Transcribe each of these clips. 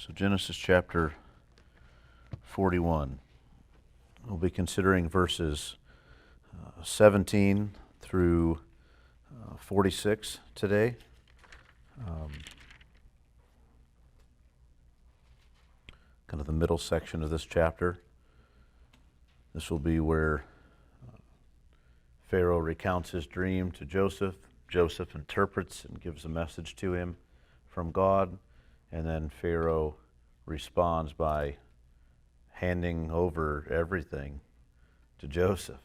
So Genesis chapter 41. We'll be considering verses 17 through 46 today. Kind of the middle section of this chapter. This will be where Pharaoh recounts his dream to Joseph. Joseph interprets and gives a message to him from God. And then Pharaoh responds by handing over everything to Joseph,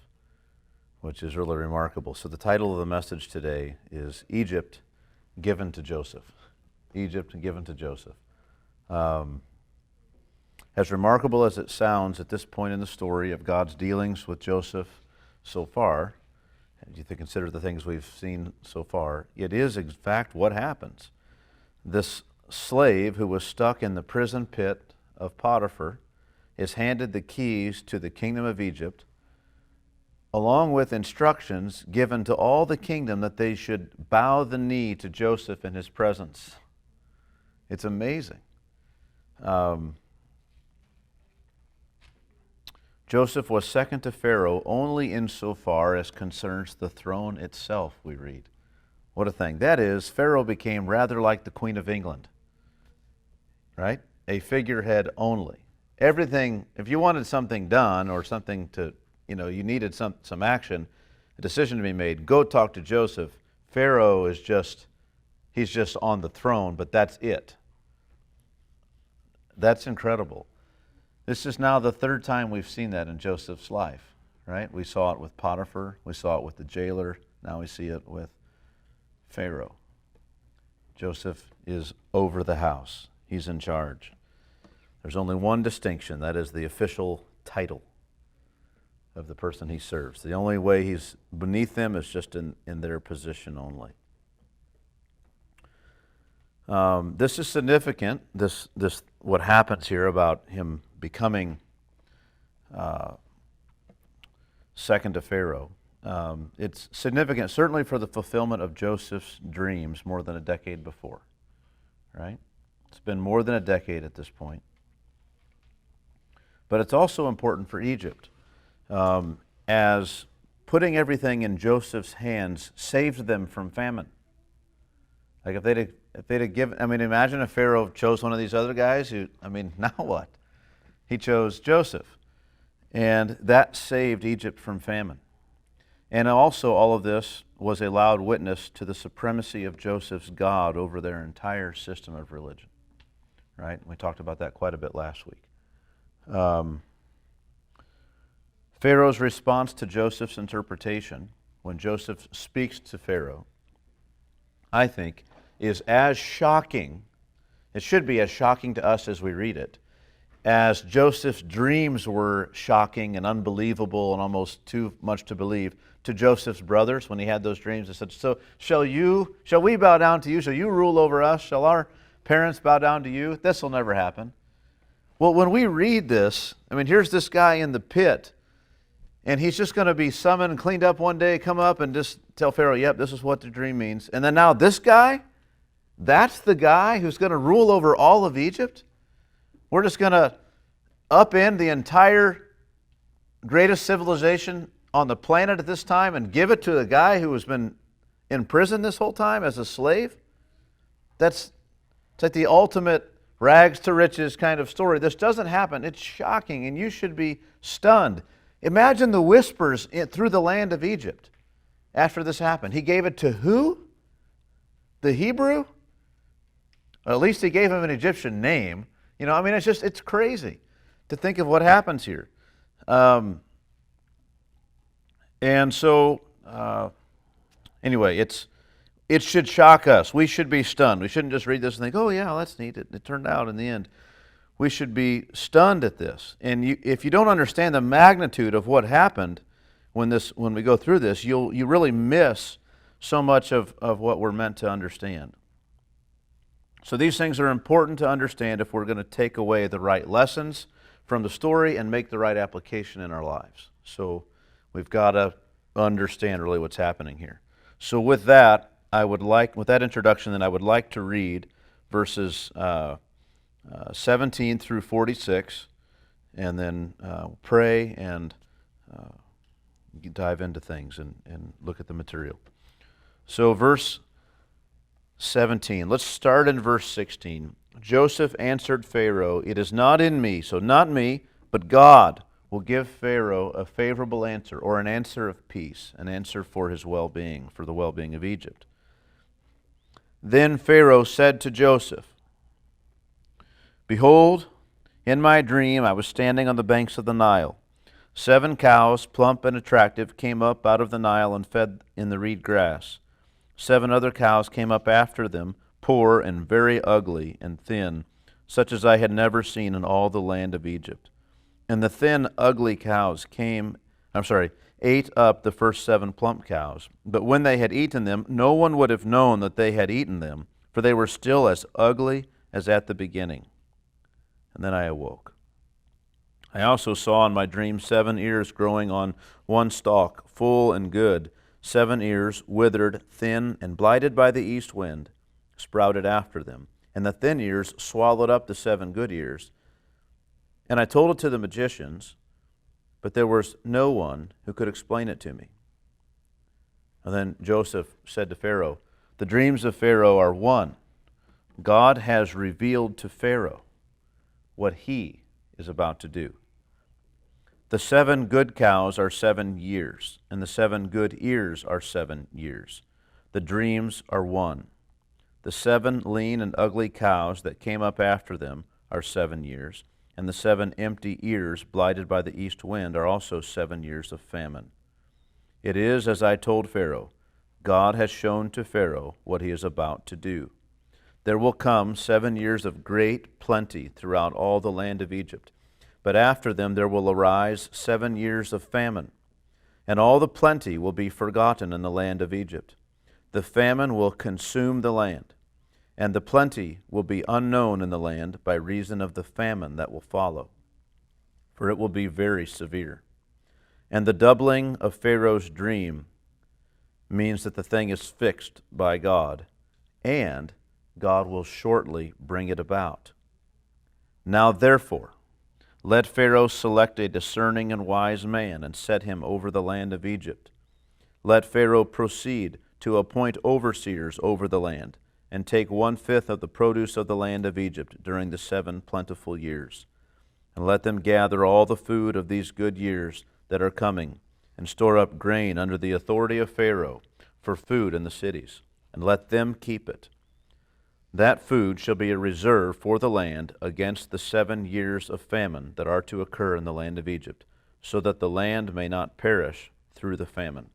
which is really remarkable. So the title of the message today is Egypt Given to Joseph. Egypt Given to Joseph. As remarkable as it sounds at this point in the story of God's dealings with Joseph so far, and you consider the things we've seen so far, it is in fact what happens. This slave who was stuck in the prison pit of Potiphar is handed the keys to the kingdom of Egypt, along with instructions given to all the kingdom that they should bow the knee to Joseph in his presence. It's amazing. Joseph was second to Pharaoh only insofar as concerns the throne itself, we read. What a thing. That is, Pharaoh became rather like the Queen of England. Right? A figurehead only. Everything, if you wanted something done or something to, you needed some action, a decision to be made, go talk to Joseph. Pharaoh is he's just on the throne, but that's it. That's incredible. This is now the third time we've seen that in Joseph's life, right? We saw it with Potiphar, we saw it with the jailer, now we see it with Pharaoh. Joseph is over the house. He's in charge. There's only one distinction, that is the official title of the person he serves. The only way he's beneath them is just in their position only. This is significant, this what happens here about him becoming second to Pharaoh. It's significant, certainly for the fulfillment of Joseph's dreams more than a decade before, right? It's been more than a decade at this point. But it's also important for Egypt, as putting everything in Joseph's hands saved them from famine. Like if they'd have given, imagine if Pharaoh chose one of these other guys now what? He chose Joseph. And that saved Egypt from famine. And also all of this was a loud witness to the supremacy of Joseph's God over their entire system of religion. Right? We talked about that quite a bit last week. Pharaoh's response to Joseph's interpretation, when Joseph speaks to Pharaoh, I think, is as shocking, it should be as shocking to us as we read it, as Joseph's dreams were shocking and unbelievable and almost too much to believe to Joseph's brothers when he had those dreams. They said, so shall we bow down to you? Shall you rule over us? Shall our parents bow down to you? This will never happen. Well, when we read this, here's this guy in the pit, and he's just going to be summoned and cleaned up one day, come up and just tell Pharaoh, yep, this is what the dream means. And then now this guy, that's the guy who's going to rule over all of Egypt? We're just going to upend the entire greatest civilization on the planet at this time and give it to a guy who has been in prison this whole time as a slave? It's like the ultimate rags to riches kind of story. This doesn't happen. It's shocking, and you should be stunned. Imagine the whispers through the land of Egypt after this happened. He gave it to who? The Hebrew? Or at least he gave him an Egyptian name. It's crazy to think of what happens here. Anyway, it should shock us. We should be stunned. We shouldn't just read this and think, oh yeah, that's neat. It turned out in the end. We should be stunned at this. And if you don't understand the magnitude of what happened when we go through this, you really miss so much of what we're meant to understand. So these things are important to understand if we're going to take away the right lessons from the story and make the right application in our lives. So we've got to understand really what's happening here. So with that introduction, then I would like to read verses 17 through 46, and then pray and dive into things and look at the material. So verse 17. Let's start in verse 16. Joseph answered Pharaoh, "It is not in me," so not me, but God will give Pharaoh a favorable answer, or an answer of peace, an answer for his well-being, for the well-being of Egypt. Then Pharaoh said to Joseph, "Behold, in my dream I was standing on the banks of the Nile. 7 cows, plump and attractive, came up out of the Nile and fed in the reed grass. 7 other cows came up after them, poor and very ugly and thin, such as I had never seen in all the land of Egypt. And the thin, ugly cows ate up the first 7 plump cows. But when they had eaten them, no one would have known that they had eaten them, for they were still as ugly as at the beginning. And then I awoke. I also saw in my dream 7 ears growing on one stalk, full and good. 7 ears, withered, thin, and blighted by the east wind, sprouted after them. And the thin ears swallowed up the 7 good ears. And I told it to the magicians, but there was no one who could explain it to me." And then Joseph said to Pharaoh, "The dreams of Pharaoh are one. God has revealed to Pharaoh what he is about to do. The 7 good cows are 7 years, and the 7 good ears are 7 years. The dreams are one. The 7 lean and ugly cows that came up after them are 7 years, and the 7 empty ears blighted by the east wind are also 7 years of famine. It is as I told Pharaoh. God has shown to Pharaoh what he is about to do. There will come 7 years of great plenty throughout all the land of Egypt. But after them there will arise 7 years of famine, and all the plenty will be forgotten in the land of Egypt. The famine will consume the land, and the plenty will be unknown in the land by reason of the famine that will follow, for it will be very severe. And the doubling of Pharaoh's dream means that the thing is fixed by God, and God will shortly bring it about. Now therefore, let Pharaoh select a discerning and wise man and set him over the land of Egypt. Let Pharaoh proceed to appoint overseers over the land, and take 1/5 of the produce of the land of Egypt during the 7 plentiful years. And let them gather all the food of these good years that are coming, and store up grain under the authority of Pharaoh for food in the cities, and let them keep it. That food shall be a reserve for the land against the 7 years of famine that are to occur in the land of Egypt, so that the land may not perish through the famine."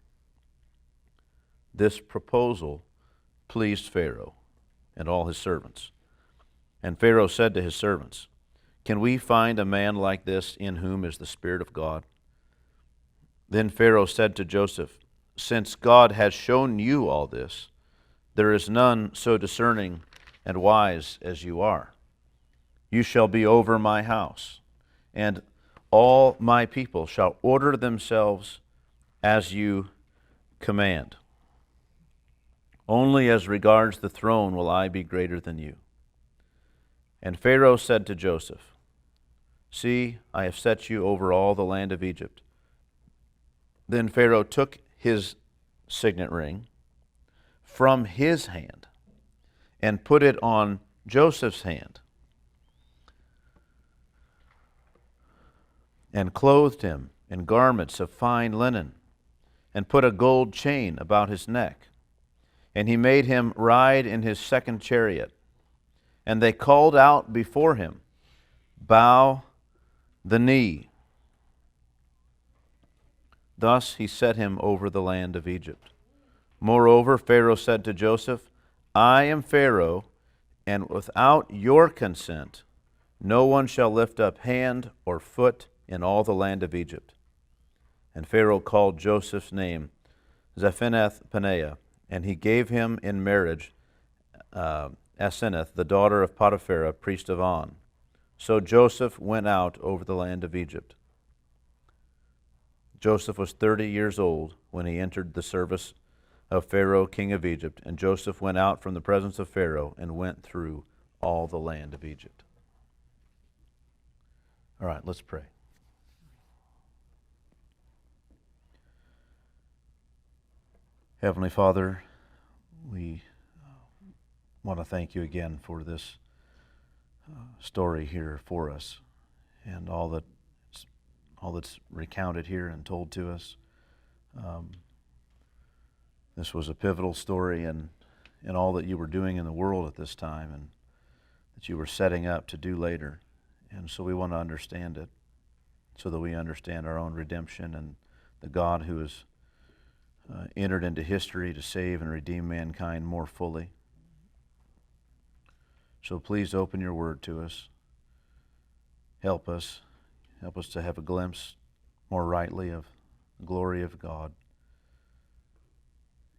This proposal pleased Pharaoh and all his servants. And Pharaoh said to his servants, "Can we find a man like this in whom is the Spirit of God?" Then Pharaoh said to Joseph, "Since God has shown you all this, there is none so discerning and wise as you are. You shall be over my house, and all my people shall order themselves as you command. Only as regards the throne will I be greater than you." And Pharaoh said to Joseph, "See, I have set you over all the land of Egypt." Then Pharaoh took his signet ring from his hand and put it on Joseph's hand, and clothed him in garments of fine linen, and put a gold chain about his neck. And he made him ride in his 2nd chariot. And they called out before him, "Bow the knee." Thus he set him over the land of Egypt. Moreover, Pharaoh said to Joseph, "I am Pharaoh, and without your consent no one shall lift up hand or foot in all the land of Egypt." And Pharaoh called Joseph's name Zaphenath-Paneah, and he gave him in marriage Asenath, the daughter of Potiphar, priest of On. So Joseph went out over the land of Egypt. Joseph was 30 years old when he entered the service of Pharaoh, king of Egypt, and Joseph went out from the presence of Pharaoh and went through all the land of Egypt. All right, let's pray. Heavenly Father, we want to thank you again for this story here for us and all that's recounted here and told to us. This was a pivotal story in all that you were doing in the world at this time and that you were setting up to do later. And so we want to understand it so that we understand our own redemption and the God who has entered into history to save and redeem mankind more fully. So please open your word to us. Help us to have a glimpse more rightly of the glory of God.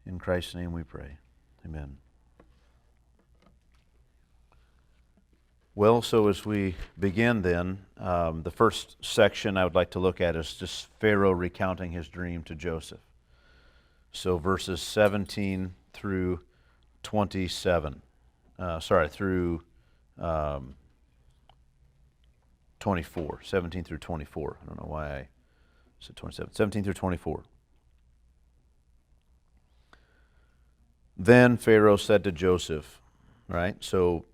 In Christ's name we pray. Amen. Well, so as we begin then, the first section I would like to look at is just Pharaoh recounting his dream to Joseph. So verses 17 through 27. Through 24. 17 through 24. I don't know why I said 27. 17 through 24. Then Pharaoh said to Joseph, right? So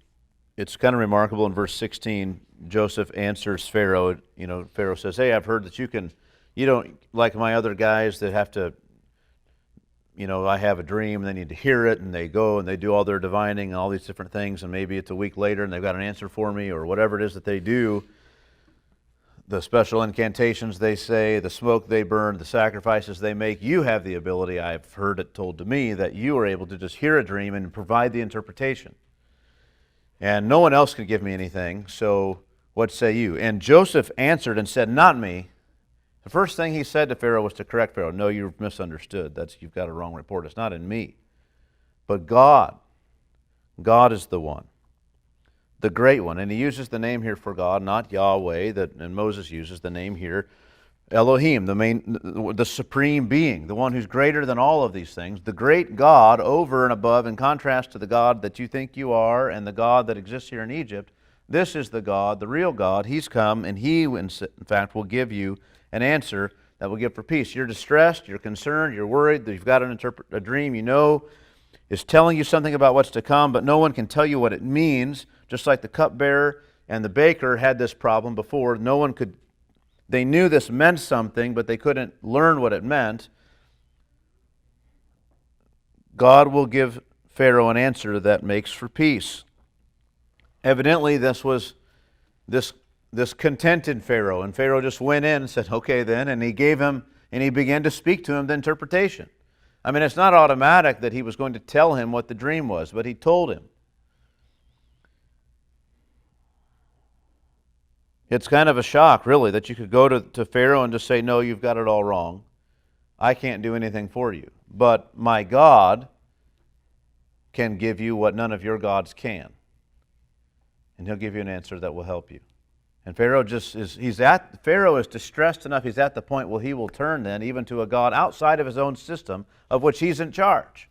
it's kind of remarkable in verse 16, Joseph answers Pharaoh. Pharaoh says, hey, I've heard that you don't, like my other guys that have to, I have a dream and they need to hear it and they go and they do all their divining and all these different things and maybe it's a week later and they've got an answer for me or whatever it is that they do. The special incantations they say, the smoke they burn, the sacrifices they make, you have the ability, I've heard it told to me, that you are able to just hear a dream and provide the interpretation. And no one else can give me anything, so what say you? And Joseph answered and said, not me. The first thing he said to Pharaoh was to correct Pharaoh. No, you've misunderstood. You've got a wrong report. It's not in me. But God. God is the one. The great one. And he uses the name here for God, not Yahweh, and Moses uses the name here, Elohim, the supreme being, the one who's greater than all of these things, the great God over and above, in contrast to the God that you think you are and the God that exists here in Egypt. This is the God, the real God. He's come, and He, in fact, will give you an answer that will give for peace. You're distressed, you're concerned, you're worried, that you've got a dream is telling you something about what's to come, but no one can tell you what it means, just like the cupbearer and the baker had this problem before. They knew this meant something, but they couldn't learn what it meant. God will give Pharaoh an answer that makes for peace. Evidently, this was this contented Pharaoh, and Pharaoh just went in and said, okay then, and he began to speak to him the interpretation. I mean, it's not automatic that he was going to tell him what the dream was, but he told him. It's kind of a shock, really, that you could go to Pharaoh and just say, no, you've got it all wrong. I can't do anything for you. But my God can give you what none of your gods can. And He'll give you an answer that will help you. And Pharaoh is distressed enough, he's at the point where he will turn then even to a God outside of his own system of which he's in charge.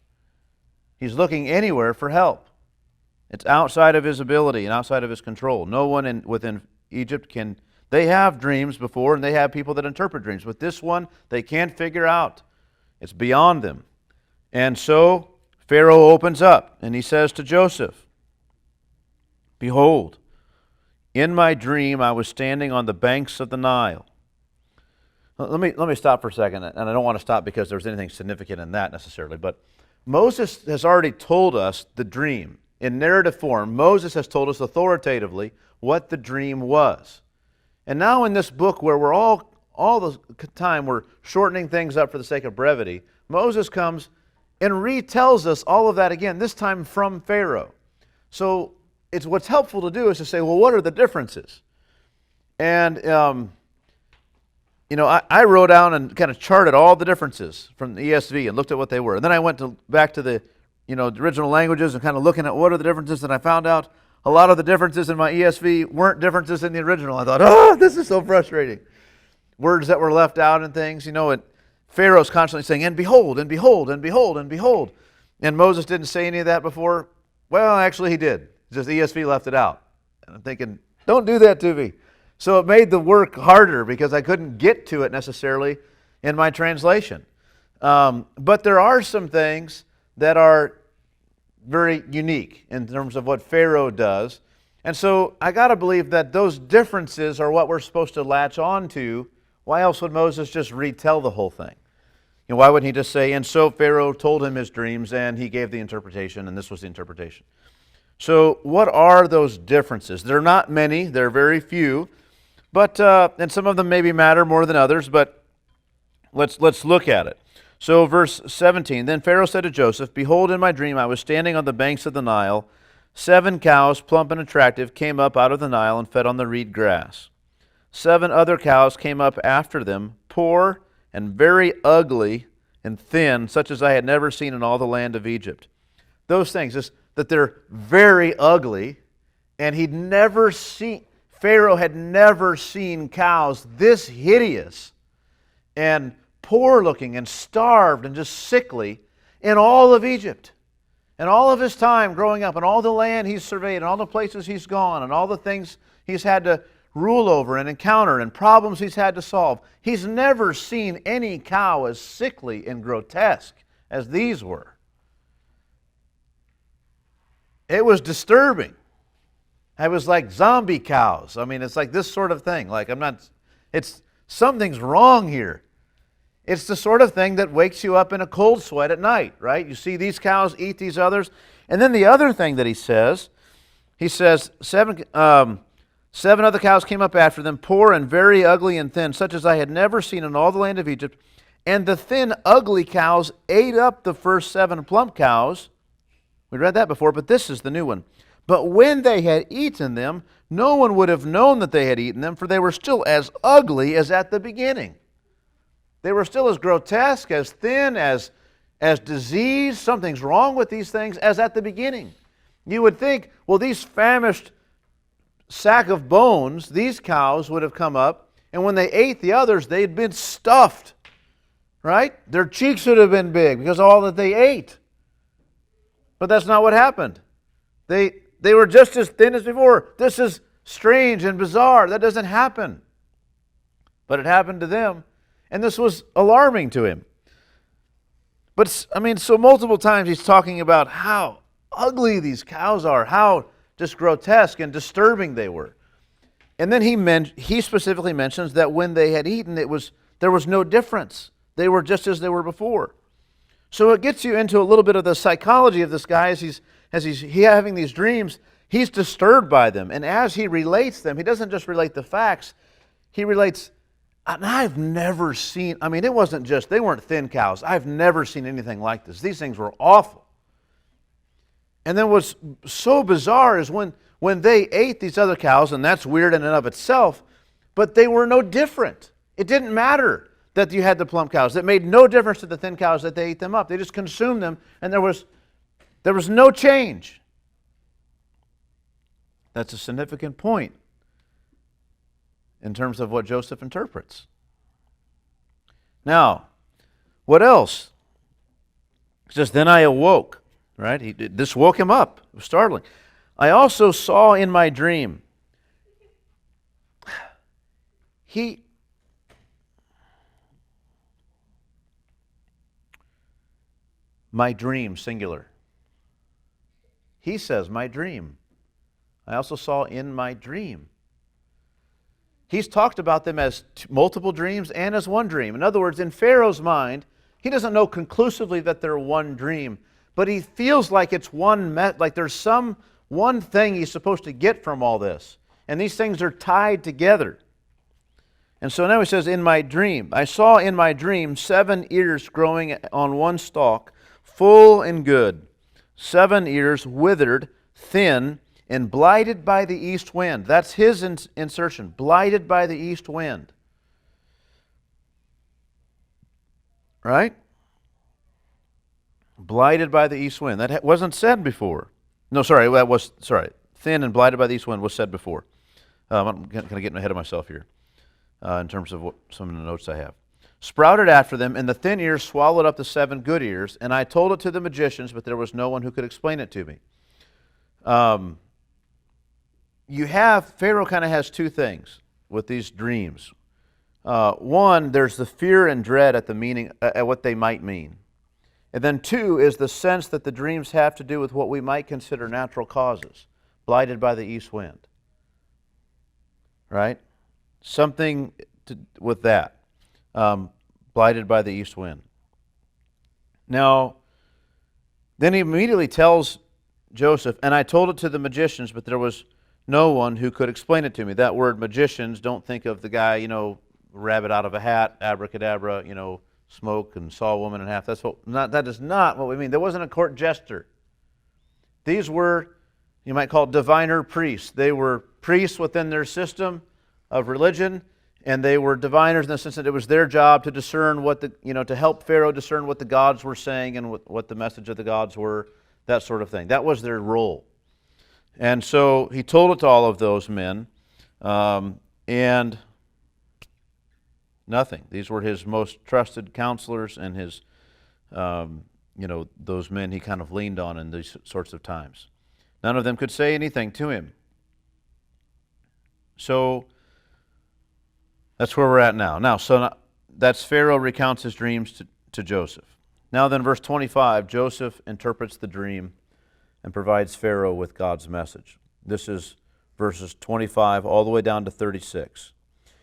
He's looking anywhere for help. It's outside of his ability and outside of his control. No one within Egypt they have dreams before and they have people that interpret dreams, but this one they can't figure out. It's beyond them. And so Pharaoh opens up and he says to Joseph, behold, in my dream I was standing on the banks of the Nile. Let me stop for a second, and I don't want to stop because there's anything significant in that necessarily, but Moses has already told us the dream. In narrative form, Moses has told us authoritatively what the dream was. And now in this book where we're all the time we're shortening things up for the sake of brevity, Moses comes and retells us all of that again, this time from Pharaoh. So what's helpful to do is to say, well, what are the differences? And, I wrote down and kind of charted all the differences from the ESV and looked at what they were. And then I went back to the original languages and kind of looking at what are the differences, and I found out a lot of the differences in my ESV weren't differences in the original. I thought, this is so frustrating. Words that were left out and things, Pharaoh's constantly saying, and behold, and behold, and behold, and behold. And Moses didn't say any of that before. Well, actually he did. It's just the ESV left it out. And I'm thinking, don't do that to me. So it made the work harder because I couldn't get to it necessarily in my translation. But there are some things that are very unique in terms of what Pharaoh does. And so I got to believe that those differences are what we're supposed to latch on to. Why else would Moses just retell the whole thing? Why wouldn't he just say, and so Pharaoh told him his dreams, and he gave the interpretation, and this was the interpretation. So what are those differences? They're not many, they're very few, but and some of them maybe matter more than others, but let's look at it. So verse 17, then Pharaoh said to Joseph, behold, in my dream I was standing on the banks of the Nile. 7 cows, plump and attractive, came up out of the Nile and fed on the reed grass. 7 other cows came up after them, poor and very ugly and thin, such as I had never seen in all the land of Egypt. Those things, just that they're very ugly, and Pharaoh had never seen cows this hideous and poor looking and starved and just sickly in all of Egypt. And all of his time growing up, and all the land he's surveyed, and all the places he's gone, and all the things he's had to rule over and encounter, and problems he's had to solve, he's never seen any cow as sickly and grotesque as these were. It was disturbing. It was like zombie cows. I mean, it's like this sort of thing. Something's wrong here. It's the sort of thing that wakes you up in a cold sweat at night, right? You see these cows eat these others. And then the other thing that he says 7 other cows came up after them, poor and very ugly and thin, such as I had never seen in all the land of Egypt. And the thin, ugly cows ate up the first 7 plump cows. We read that before, but this is the new one. But when they had eaten them, no one would have known that they had eaten them, for they were still as ugly as at the beginning. They were still as grotesque, as thin, as diseased. Something's wrong with these things as at the beginning. You would think, well, these famished sack of bones, these cows would have come up, and when they ate the others, they'd been stuffed, right? Their cheeks would have been big because of all that they ate. But that's not what happened. They were just as thin as before. This is strange and bizarre. That doesn't happen. But it happened to them. And this was alarming to him. But, so multiple times he's talking about how ugly these cows are, how just grotesque and disturbing they were. And then he specifically mentions that when they had eaten, there was no difference. They were just as they were before. So it gets you into a little bit of the psychology of this guy as he's having these dreams. He's disturbed by them. And as he relates them, he doesn't just relate the facts. He relates, and I've never seen, it wasn't just, they weren't thin cows. I've never seen anything like this. These things were awful. And then what's so bizarre is when they ate these other cows, and that's weird in and of itself, but they were no different. It didn't matter that you had the plump cows. It made no difference to the thin cows that they ate them up. They just consumed them, and there was no change. That's a significant point in terms of what Joseph interprets. Now, what else? He says, then I awoke, right? This woke him up. It was startling. I also saw in my dream. My dream, singular. He says, my dream. I also saw in my dream. He's talked about them as multiple dreams and as one dream. In other words, in Pharaoh's mind, he doesn't know conclusively that they're one dream, but he feels like it's like there's some one thing he's supposed to get from all this. And these things are tied together. And so now he says, in my dream, I saw in my dream 7 ears growing on one stalk, full and good. 7 ears withered, thin, and blighted by the east wind. That's his insertion. Blighted by the east wind. Right? Blighted by the east wind. That wasn't said before. No, sorry. Thin and blighted by the east wind was said before. I'm kind of getting ahead of myself here in terms of some of the notes I have. Sprouted after them, and the thin ears swallowed up the 7 good ears, and I told it to the magicians, but there was no one who could explain it to me. Pharaoh kind of has 2 things. these dreams. One, there's the fear and dread at the meaning, at what they might mean. And then two is the sense that the dreams have to do with what we might consider natural causes, blighted by the east wind. Right? Something with that, blighted by the east wind. Now, then he immediately tells Joseph, and I told it to the magicians, but there was no one who could explain it to me. That word magicians, don't think of the guy, rabbit out of a hat, abracadabra, smoke and saw a woman in half. That is not what we mean. There wasn't a court jester. These were, you might call diviner priests. They were priests within their system of religion, and they were diviners in the sense that it was their job to discern to help Pharaoh discern what the gods were saying and what the message of the gods were, that sort of thing. That was their role. And so he told it to all of those men, and nothing. These were his most trusted counselors and his, those men he kind of leaned on in these sorts of times. None of them could say anything to him. So that's where we're at now. That's Pharaoh recounts his dreams to Joseph. Now then, verse 25, Joseph interprets the dream and provides Pharaoh with God's message. This is verses 25 all the way down to 36.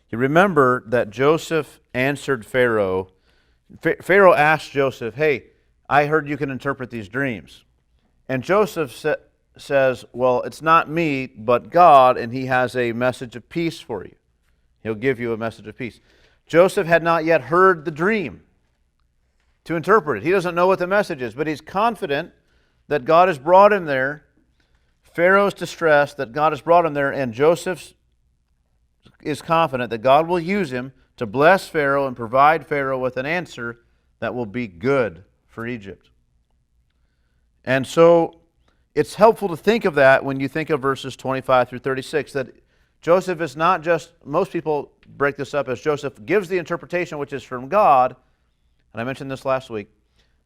You remember that Joseph answered Pharaoh. Pharaoh asked Joseph, hey, I heard you can interpret these dreams. And Joseph says, well, it's not me, but God, and he has a message of peace for you. He'll give you a message of peace. Joseph had not yet heard the dream to interpret it. He doesn't know what the message is, but he's confident that God has brought him there. Pharaoh's distressed that God has brought him there, and Joseph is confident that God will use him to bless Pharaoh and provide Pharaoh with an answer that will be good for Egypt. And so it's helpful to think of that when you think of verses 25 through 36, that Joseph is not just, most people break this up as Joseph gives the interpretation which is from God, and I mentioned this last week,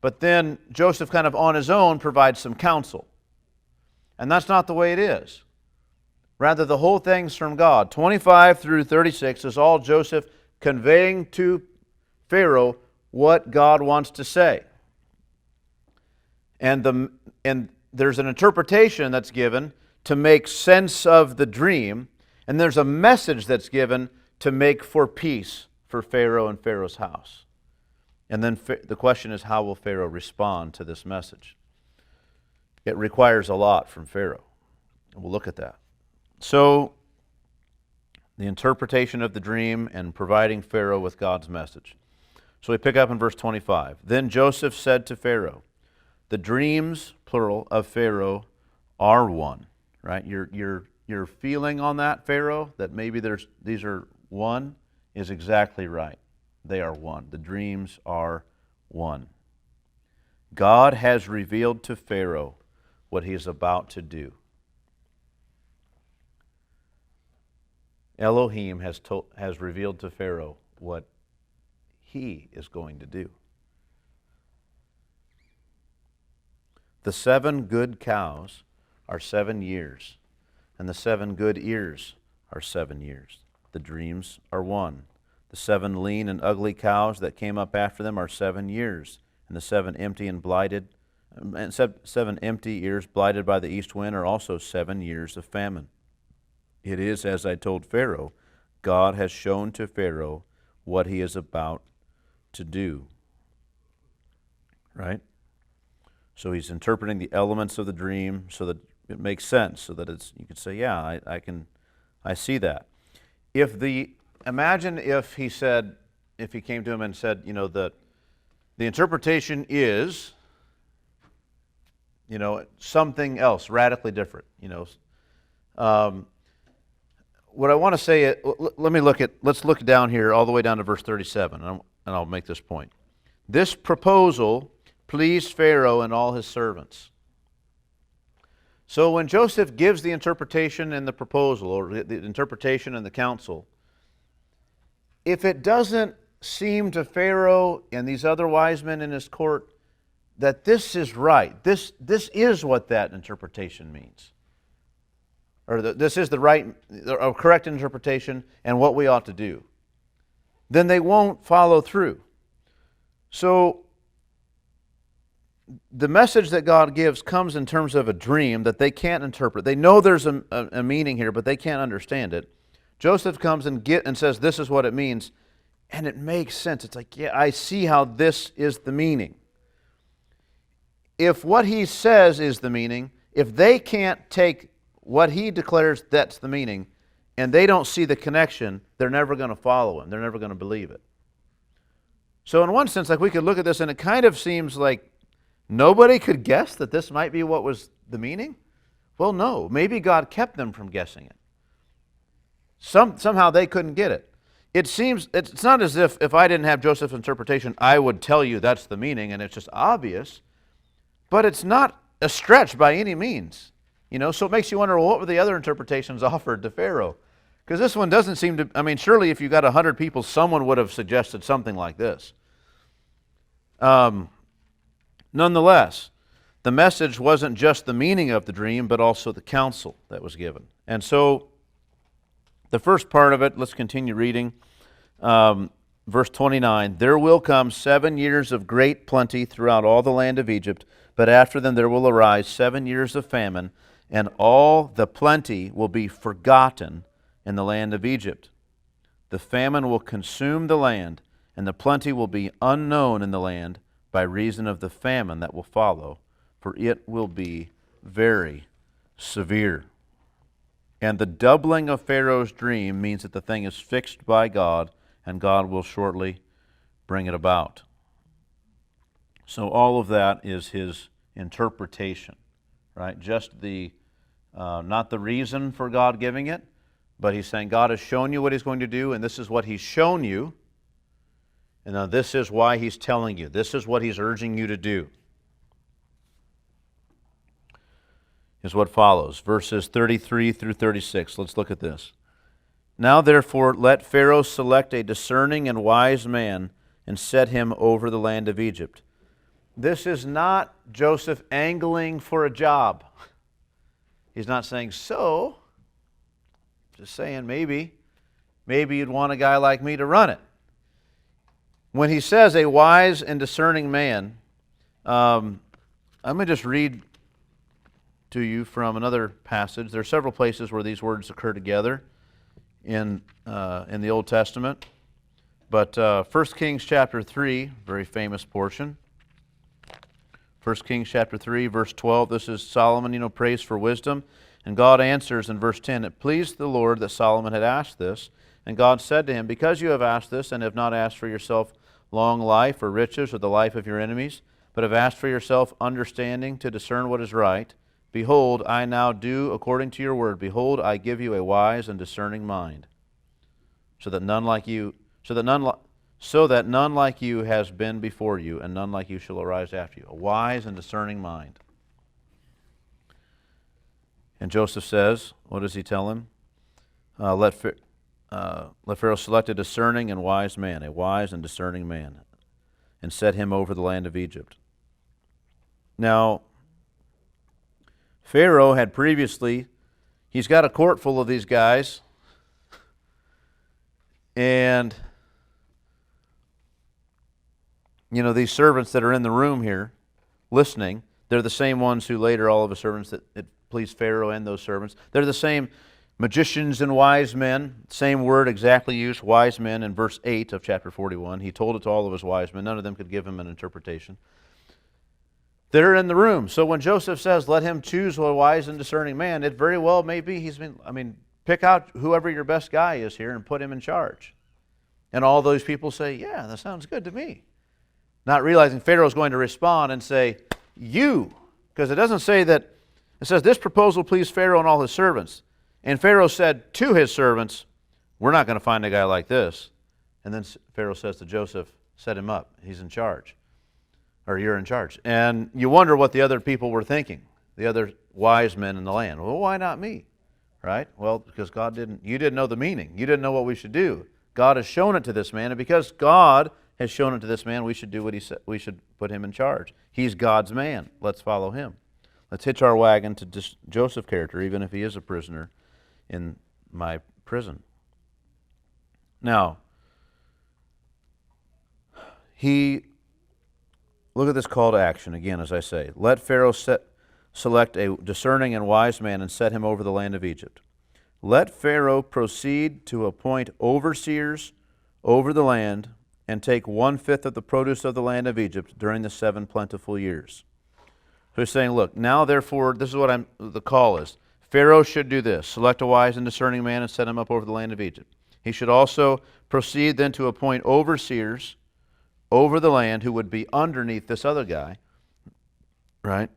but then Joseph kind of on his own provides some counsel. And that's not the way it is. Rather, the whole thing's from God. 25 through 36 is all Joseph conveying to Pharaoh what God wants to say. And there's an interpretation that's given to make sense of the dream, and there's a message that's given to make for peace for Pharaoh and Pharaoh's house. And then the question is, how will Pharaoh respond to this message? It requires a lot from Pharaoh. And we'll look at that. So, the interpretation of the dream and providing Pharaoh with God's message. So we pick up in verse 25. Then Joseph said to Pharaoh, the dreams, plural, of Pharaoh are one. Right? Your feeling on that, Pharaoh, that maybe these are one, is exactly right. They are one. The dreams are one. God has revealed to Pharaoh what he is about to do. Elohim has revealed to Pharaoh what he is going to do. The 7 good cows are 7 years, and the 7 good ears are 7 years. The dreams are one. The 7 lean and ugly cows that came up after them are 7 years, and the 7 empty and blighted, and 7 empty ears blighted by the east wind are also 7 years of famine. It is as I told Pharaoh. God has shown to Pharaoh what he is about to do. Right? So he's interpreting the elements of the dream so that it makes sense, so that you could say, yeah, I see that. Imagine if he came to him and said, the interpretation is, something else, radically different, what I want to say, let's look down here all the way down to verse 37, and I'll make this point. This proposal pleased Pharaoh and all his servants. So when Joseph gives the interpretation and the proposal, or the interpretation and the counsel, if it doesn't seem to Pharaoh and these other wise men in his court that this is right, this is what that interpretation means, or this is the right, or correct interpretation and what we ought to do, then they won't follow through. So the message that God gives comes in terms of a dream that they can't interpret. They know there's a meaning here, but they can't understand it. Joseph comes and says, this is what it means, and it makes sense. It's like, yeah, I see how this is the meaning. If what he says is the meaning, if they can't take what he declares that's the meaning, and they don't see the connection, they're never going to follow him. They're never going to believe it. So in one sense, like, we could look at this, and it kind of seems like nobody could guess that this might be what was the meaning. Well, no. Maybe God kept them from guessing it. Somehow they couldn't get it. It seems, it's not as if I didn't have Joseph's interpretation, I would tell you that's the meaning, and it's just obvious. But it's not a stretch by any means. So it makes you wonder, well, what were the other interpretations offered to Pharaoh? Because this one doesn't seem to, surely if you got 100 people, someone would have suggested something like this. Nonetheless, the message wasn't just the meaning of the dream, but also the counsel that was given. And so, the first part of it, let's continue reading. Verse 29, there will come 7 years of great plenty throughout all the land of Egypt, but after them there will arise 7 years of famine, and all the plenty will be forgotten in the land of Egypt. The famine will consume the land, and the plenty will be unknown in the land by reason of the famine that will follow, for it will be very severe. And the doubling of Pharaoh's dream means that the thing is fixed by God, and God will shortly bring it about. So all of that is his interpretation, right? Just the, not the reason for God giving it, but he's saying God has shown you what he's going to do, and this is what he's shown you, and now this is why he's telling you. This is what he's urging you to do. Is what follows. Verses 33 through 36. Let's look at this. Now therefore let Pharaoh select a discerning and wise man and set him over the land of Egypt. This is not Joseph angling for a job. He's not saying, so, just saying maybe you'd want a guy like me to run it. When he says a wise and discerning man, I'm going to just read to you from another passage. There are several places where these words occur together in the Old Testament. But 1 Kings chapter 3, very famous portion. 1 Kings chapter 3, verse 12, this is Solomon, prays for wisdom. And God answers in verse 10, it pleased the Lord that Solomon had asked this. And God said to him, because you have asked this and have not asked for yourself long life or riches or the life of your enemies, but have asked for yourself understanding to discern what is right, behold, I now do according to your word. Behold, I give you a wise and discerning mind, so that none like you has been before you, and none like you shall arise after you. A wise and discerning mind. And Joseph says, what does he tell him? Let Pharaoh select a discerning and wise man, a wise and discerning man, and set him over the land of Egypt. Now, Pharaoh had previously, he's got a court full of these guys, and these servants that are in the room here listening, they're the same ones who later, all of the servants that pleased Pharaoh and those servants, they're the same magicians and wise men, same word exactly used, wise men, in verse 8 of chapter 41. He told it to all of his wise men. None of them could give him an interpretation. They're in the room. So when Joseph says, let him choose a wise and discerning man, it very well may be pick out whoever your best guy is here and put him in charge. And all those people say, yeah, that sounds good to me. Not realizing Pharaoh's going to respond and say, you, because it doesn't say that, it says, this proposal pleased Pharaoh and all his servants. And Pharaoh said to his servants, we're not going to find a guy like this. And then Pharaoh says to Joseph, set him up. He's in charge. Or you're in charge. And you wonder what the other people were thinking, the other wise men in the land. Well, why not me? Right? Well, because you didn't know the meaning. You didn't know what we should do. God has shown it to this man, and because God has shown it to this man, we should do what he said. We should put him in charge. He's God's man. Let's follow him. let's hitch our wagon to Joseph's character, even if he is a prisoner in my prison. Now, look at this call to action again, as I say. Let Pharaoh select a discerning and wise man and set him over the land of Egypt. Let Pharaoh proceed to appoint overseers over the land and take 1/5 of the produce of the land of Egypt during the 7 plentiful years. So he's saying, look, now therefore, this is what the call is. Pharaoh should do this. Select a wise and discerning man and set him up over the land of Egypt. He should also proceed then to appoint overseers over the land who would be underneath this other guy, right?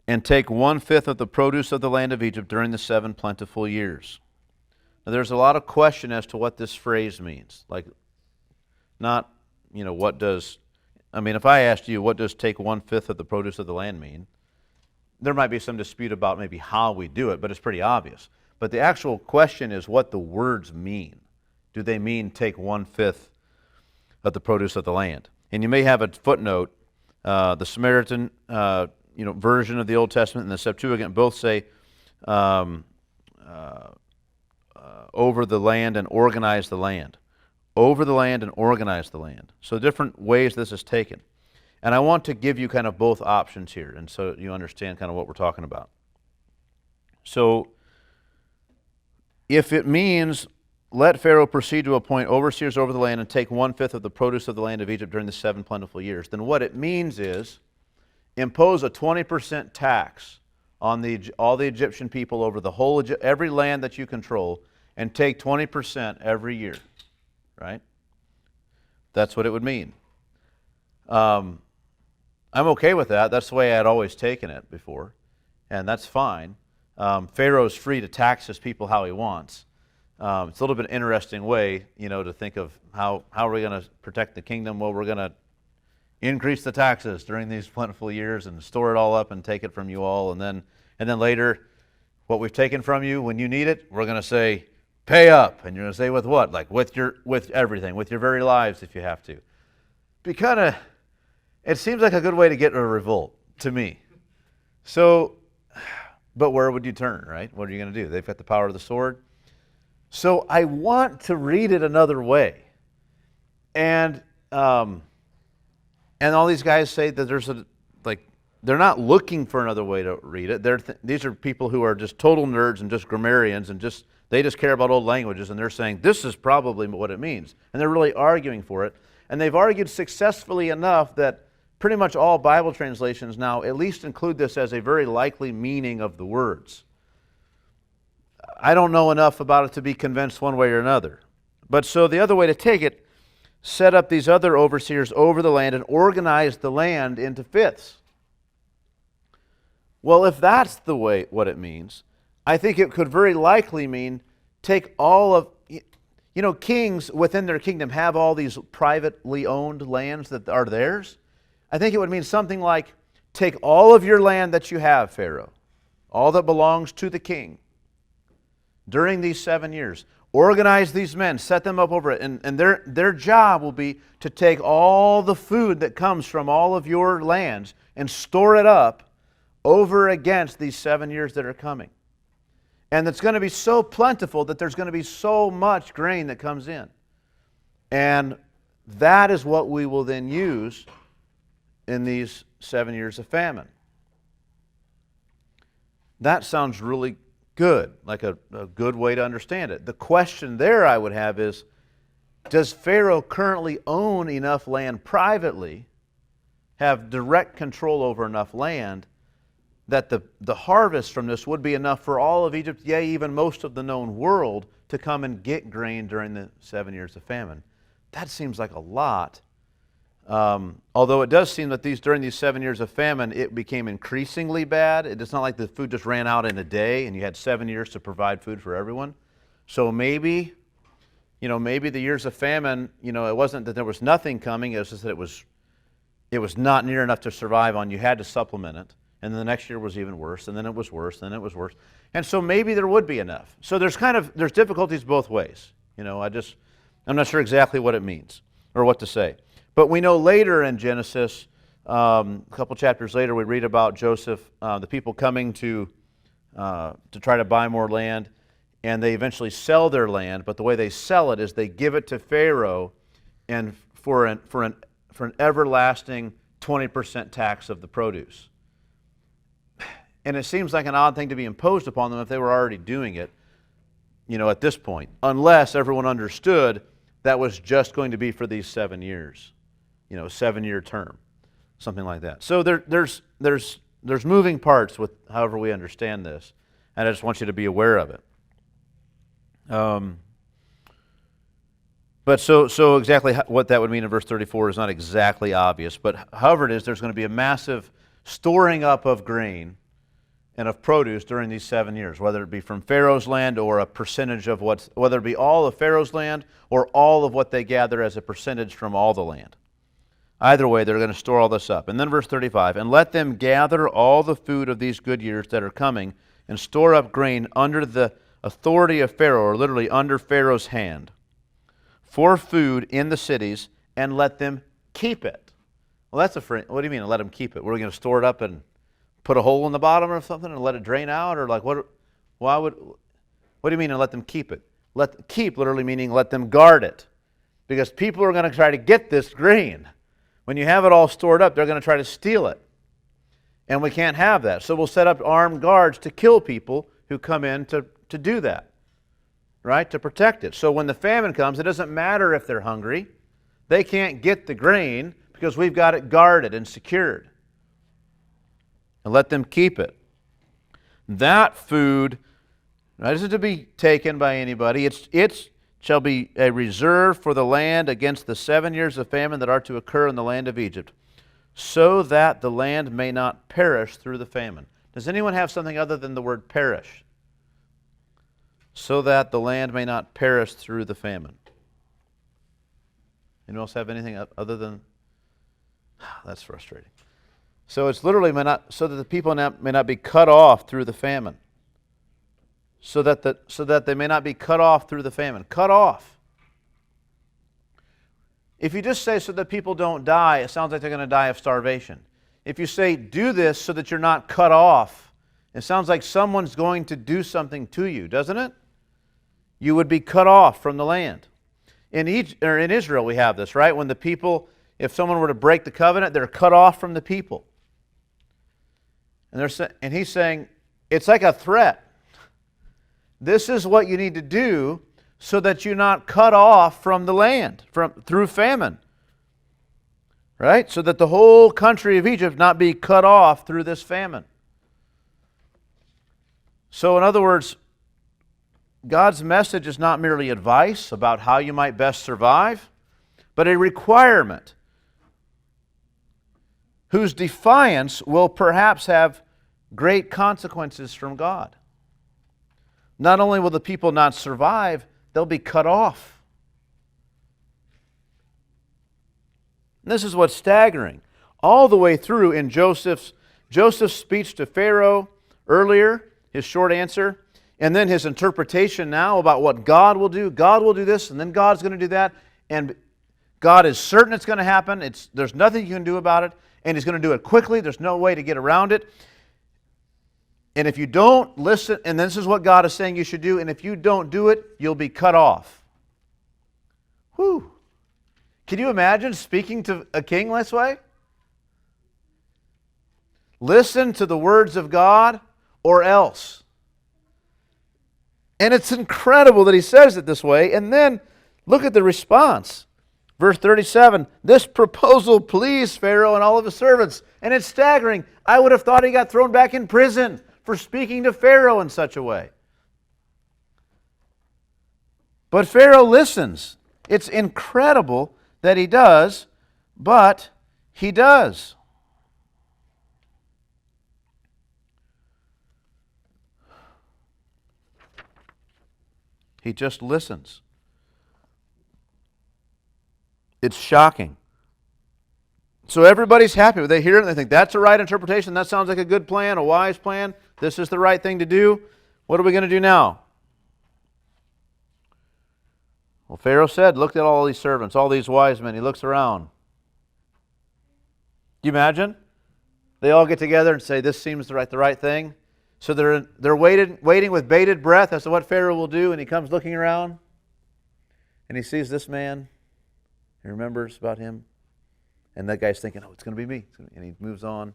And take 1/5 of the produce of the land of Egypt during the 7 plentiful years. Now, there's a lot of question as to what this phrase means. Like, not, what does, if I asked you, what does take 1/5 of the produce of the land mean? There might be some dispute about maybe how we do it, but it's pretty obvious. But the actual question is what the words mean. Do they mean take 1/5 of the produce of the land? And you may have a footnote. The Samaritan version of the Old Testament and the Septuagint both say over the land and organize the land. Over the land and organize the land. So different ways this is taken. And I want to give you kind of both options here, and so you understand kind of what we're talking about. So if it means let Pharaoh proceed to appoint overseers over the land and take 1/5 of the produce of the land of Egypt during the 7 plentiful years, then what it means is impose a 20% tax on all the Egyptian people over the whole every land that you control, and take 20% every year, right? That's what it would mean. I'm okay with that. That's the way I'd always taken it before, and that's fine. Pharaoh's free to tax his people how he wants. It's a little bit interesting way, to think of how are we going to protect the kingdom? Well, we're going to increase the taxes during these plentiful years and store it all up and take it from you all, and then later, what we've taken from you when you need it, we're going to say, pay up. And you're going to say, with what? Like with everything, with your very lives if you have to. It seems like a good way to get a revolt to me. So, but where would you turn, right? What are you going to do? They've got the power of the sword. So I want to read it another way. And all these guys say that they're not looking for another way to read it. These are people who are just total nerds and just grammarians and they just care about old languages, and they're saying this is probably what it means. And they're really arguing for it. And they've argued successfully enough that pretty much all Bible translations now at least include this as a very likely meaning of the words. I don't know enough about it to be convinced one way or another. But so the other way to take it, set up these other overseers over the land and organize the land into fifths. Well, if that's what it means, I think it could very likely mean take all of, kings within their kingdom have all these privately owned lands that are theirs. I think it would mean something like, take all of your land that you have, Pharaoh, all that belongs to the king, during these 7 years. Organize these men, set them up over it, and their job will be to take all the food that comes from all of your lands and store it up over against these 7 years that are coming. And it's going to be so plentiful that there's going to be so much grain that comes in. And that is what we will then use in these 7 years of famine. That sounds really good, like a good way to understand it. The question there I would have is, does Pharaoh currently own enough land privately, have direct control over enough land, that the harvest from this would be enough for all of Egypt, yea, even most of the known world, to come and get grain during the 7 years of famine? That seems like a lot. Although it does seem that during these 7 years of famine, it became increasingly bad. It's not like the food just ran out in a day and you had 7 years to provide food for everyone. So maybe the years of famine, it wasn't that there was nothing coming, it was just that it was not near enough to survive on. You had to supplement it. And then the next year was even worse, and then it was worse, and then it was worse. And so maybe there would be enough. So there's difficulties both ways. I'm not sure exactly what it means or what to say. But we know later in Genesis A couple chapters later, we read about Joseph, the people coming to try to buy more land, and they eventually sell their land. But the way they sell it is they give it to Pharaoh, and for an everlasting 20% tax of the produce. And it seems like an odd thing to be imposed upon them if they were already doing it, at this point, unless everyone understood that was just going to be for these 7 years, 7-year term, something like that. So there's moving parts with however we understand this, and I just want you to be aware of it. But so exactly what that would mean in verse 34 is not exactly obvious, but however it is, there's going to be a massive storing up of grain and of produce during these 7 years, whether it be from Pharaoh's land or a percentage of whether it be all of Pharaoh's land or all of what they gather as a percentage from all the land. Either way, they're going to store all this up. And then verse 35, and let them gather all the food of these good years that are coming and store up grain under the authority of Pharaoh, or literally under Pharaoh's hand, for food in the cities, and let them keep it. Well, that's what do you mean, let them keep it? We're going to store it up and put a hole in the bottom or something and let it drain out? Or like, what do you mean, and let them keep it? Keep literally meaning let them guard it. Because people are going to try to get this grain. When you have it all stored up, they're going to try to steal it. And we can't have that. So we'll set up armed guards to kill people who come in to do that. Right? To protect it. So when the famine comes, it doesn't matter if they're hungry. They can't get the grain because we've got it guarded and secured. And let them keep it. That food isn't to be taken by anybody. It shall be a reserve for the land against the 7 years of famine that are to occur in the land of Egypt, so that the land may not perish through the famine. Does anyone have something other than the word perish? So that the land may not perish through the famine. Anyone else have anything other than... That's frustrating. So it's literally so that the people may not be cut off through the famine. So that they may not be cut off through the famine. Cut off. If you just say so that people don't die, it sounds like they're going to die of starvation. If you say do this so that you're not cut off, it sounds like someone's going to do something to you, doesn't it? You would be cut off from the land. In Israel we have this, right? When the people, if someone were to break the covenant, they're cut off from the people. And he's saying, it's like a threat. This is what you need to do so that you're not cut off from the land through famine. Right? So that the whole country of Egypt not be cut off through this famine. So in other words, God's message is not merely advice about how you might best survive, but a requirement whose defiance will perhaps have great consequences from God. Not only will the people not survive, they'll be cut off. And this is what's staggering. All the way through in Joseph's speech to Pharaoh earlier, his short answer, and then his interpretation now about what God will do. God will do this, and then God's going to do that. And God is certain it's going to happen. There's nothing you can do about it. And He's going to do it quickly. There's no way to get around it. And if you don't listen, and this is what God is saying you should do, and if you don't do it, you'll be cut off. Whew. Can you imagine speaking to a king this way? Listen to the words of God or else. And it's incredible that he says it this way. And then look at the response. Verse 37, this proposal pleased Pharaoh and all of his servants. And it's staggering. I would have thought he got thrown back in prison for speaking to Pharaoh in such a way. But Pharaoh listens. It's incredible that he does, but he does. He just listens. It's shocking. So everybody's happy. They hear it and they think that's the right interpretation. That sounds like a good plan, a wise plan. This is the right thing to do. What are we going to do now? Well, Pharaoh said, look at all these servants, all these wise men. He looks around. you imagine? They all get together and say, this seems the right thing. So they're waiting with bated breath as to what Pharaoh will do, and he comes looking around, and he sees this man. He remembers about him. And that guy's thinking, oh, it's going to be me. And he moves on.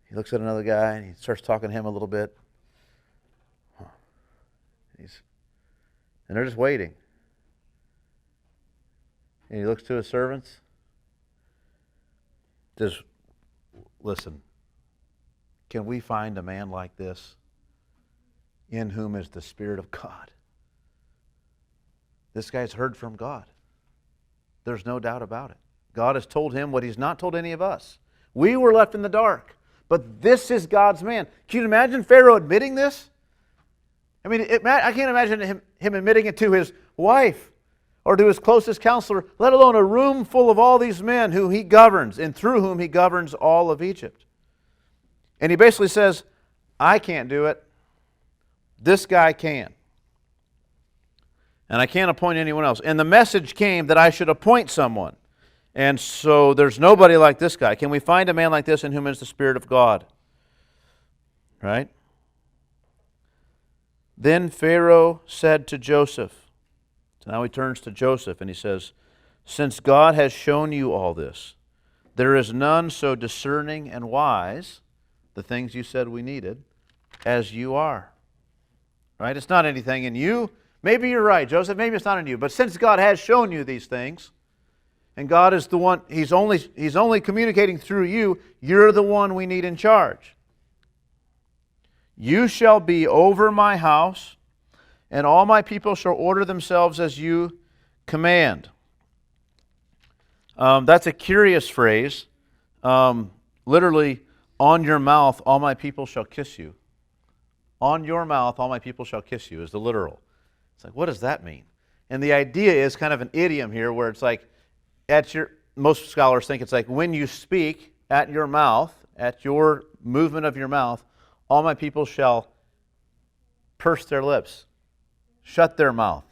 He looks at another guy, and he starts talking to him a little bit. And they're just waiting. And he looks to his servants. Just listen. Can we find a man like this in whom is the Spirit of God? This guy's heard from God. There's no doubt about it. God has told him what He's not told any of us. We were left in the dark. But this is God's man. Can you imagine Pharaoh admitting this? I mean, I can't imagine him admitting it to his wife or to his closest counselor, let alone a room full of all these men who he governs and through whom he governs all of Egypt. And he basically says, I can't do it. This guy can. And I can't appoint anyone else. And the message came that I should appoint someone. And so there's nobody like this guy. Can we find a man like this in whom is the Spirit of God? Right? Then Pharaoh said to Joseph, so now he turns to Joseph and he says, since God has shown you all this, there is none so discerning and wise, the things you said we needed, as you are. Right? It's not anything in you. Maybe you're right, Joseph. Maybe it's not in you. But since God has shown you these things, and God is the one, He's only communicating through you, you're the one we need in charge. You shall be over my house, and all my people shall order themselves as you command. That's a curious phrase. Literally, on your mouth, all my people shall kiss you. On your mouth, all my people shall kiss you is the literal. It's like, what does that mean? And the idea is kind of an idiom here where it's like, most scholars think it's like when you speak at your mouth, at your movement of your mouth, all my people shall purse their lips, shut their mouth,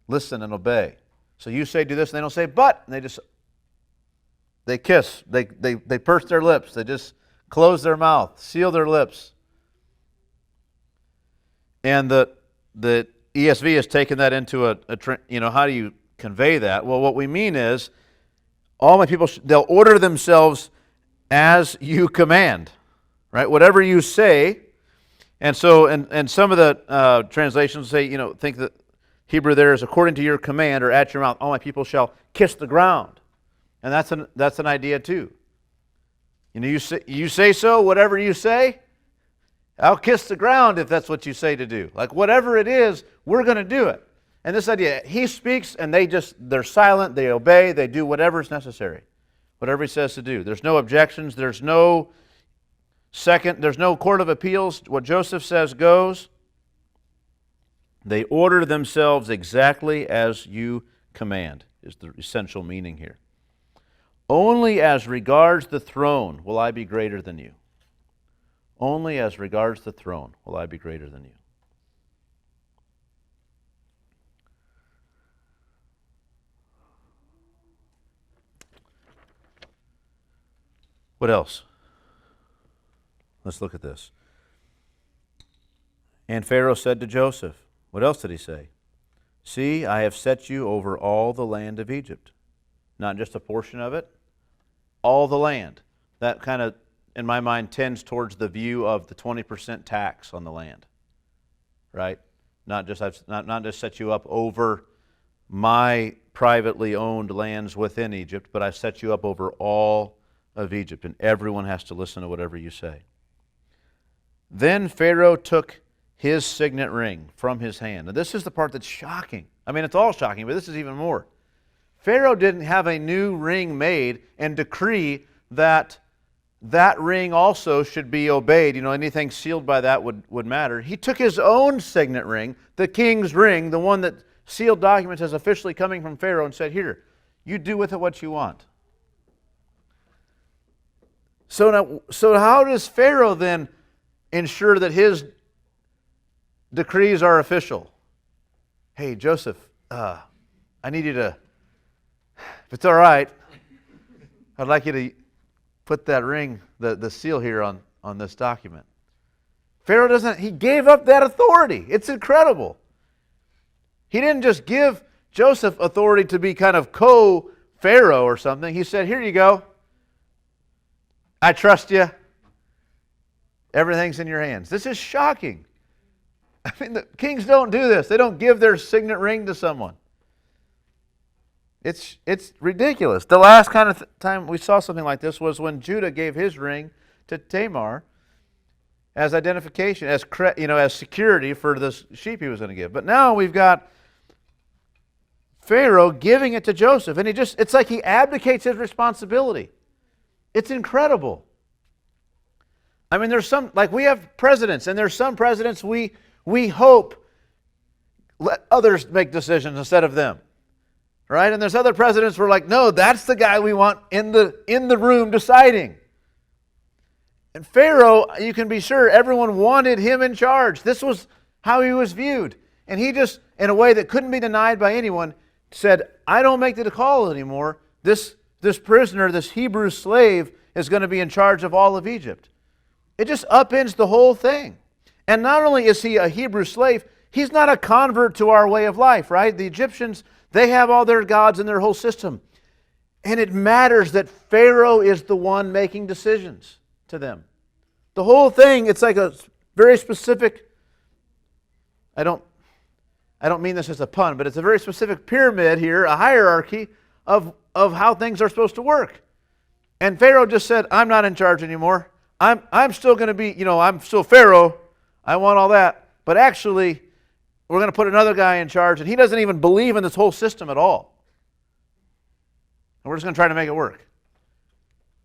listen and obey. So you say do this, and they don't say but, and they kiss, they purse their lips, they just close their mouth, seal their lips. And the ESV has taken that into how do you convey that? Well, what we mean is, all my people, they'll order themselves as you command, right? Whatever you say. And so, and some of the translations say, think that Hebrew there is according to your command or at your mouth, all my people shall kiss the ground. And that's an idea too. You say so, whatever you say, I'll kiss the ground if that's what you say to do. Like whatever it is, we're going to do it. And this idea, he speaks and they're silent, they obey, they do whatever is necessary. Whatever he says to do. There's no objections, there's no court of appeals. What Joseph says goes. They order themselves exactly as you command, is the essential meaning here. Only as regards the throne will I be greater than you. Only as regards the throne will I be greater than you. What else? Let's look at this. And Pharaoh said to Joseph, what else did he say? See, I have set you over all the land of Egypt. Not just a portion of it, all the land. That kind of, in my mind, tends towards the view of the 20% tax on the land. Right? Not just set you up over my privately owned lands within Egypt, but I set you up over all of Egypt, and everyone has to listen to whatever you say. Then Pharaoh took his signet ring from his hand. And this is the part that's shocking. I mean, it's all shocking, but this is even more. Pharaoh didn't have a new ring made and decree that that ring also should be obeyed. Anything sealed by that would matter. He took his own signet ring, the king's ring, the one that sealed documents as officially coming from Pharaoh, and said, here, you do with it what you want. So how does Pharaoh then ensure that his decrees are official? Hey, Joseph, I need you to, if it's all right, I'd like you to put that ring, the seal here on this document. Pharaoh doesn't, he gave up that authority. It's incredible. He didn't just give Joseph authority to be kind of co-Pharaoh or something. He said, here you go. I trust you. Everything's in your hands. This is shocking. I mean, the kings don't do this. They don't give their signet ring to someone. It's ridiculous. The last kind of time we saw something like this was when Judah gave his ring to Tamar as identification, as security for this sheep he was going to give. But now we've got Pharaoh giving it to Joseph, and it's like he abdicates his responsibility. It's incredible. I mean, there's some, like we have presidents, and there's some presidents we hope let others make decisions instead of them. Right? And there's other presidents who are like, no, that's the guy we want in the room deciding. And Pharaoh, you can be sure everyone wanted him in charge. This was how he was viewed. And he just, in a way that couldn't be denied by anyone, said, I don't make the call anymore. This prisoner, this Hebrew slave, is going to be in charge of all of Egypt. It just upends the whole thing. And not only is he a Hebrew slave, he's not a convert to our way of life, right? The Egyptians, they have all their gods and their whole system. And it matters that Pharaoh is the one making decisions to them. The whole thing, it's like a very specific, I don't mean this as a pun, but it's a very specific pyramid here, a hierarchy of how things are supposed to work. And Pharaoh just said, I'm not in charge anymore. I'm still going to be, I'm still Pharaoh. I want all that. But actually, we're going to put another guy in charge, and he doesn't even believe in this whole system at all. And we're just going to try to make it work.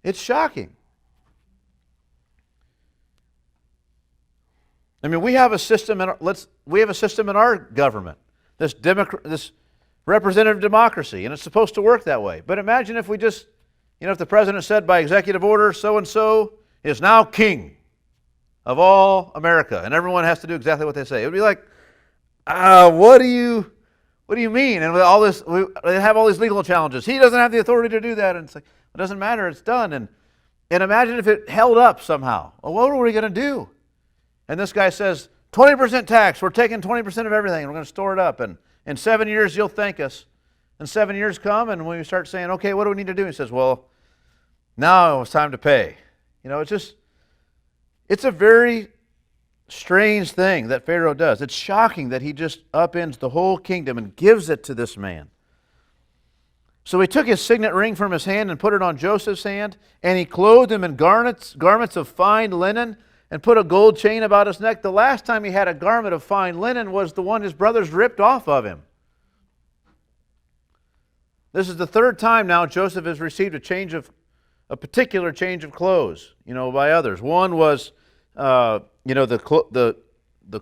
It's shocking. I mean, we have a system in our government, this representative democracy, and it's supposed to work that way. But imagine if we just, if the president said by executive order, so-and-so is now king of all America, and everyone has to do exactly what they say. It would be like, what do you mean? And with all this, they have all these legal challenges. He doesn't have the authority to do that. And it's like, it doesn't matter. It's done. And imagine if it held up somehow. Well, what are we going to do? And this guy says, 20% tax. We're taking 20% of everything, and we're going to store it up. And in 7 years, you'll thank us. And 7 years come, and when we start saying, okay, what do we need to do? He says, well, now it's time to pay. It's a very strange thing that Pharaoh does. It's shocking that he just upends the whole kingdom and gives it to this man. So he took his signet ring from his hand and put it on Joseph's hand, and he clothed him in garments of fine linen and put a gold chain about his neck. The last time he had a garment of fine linen was the one his brothers ripped off of him. This is the third time now Joseph has received a particular change of clothes, by others. One was the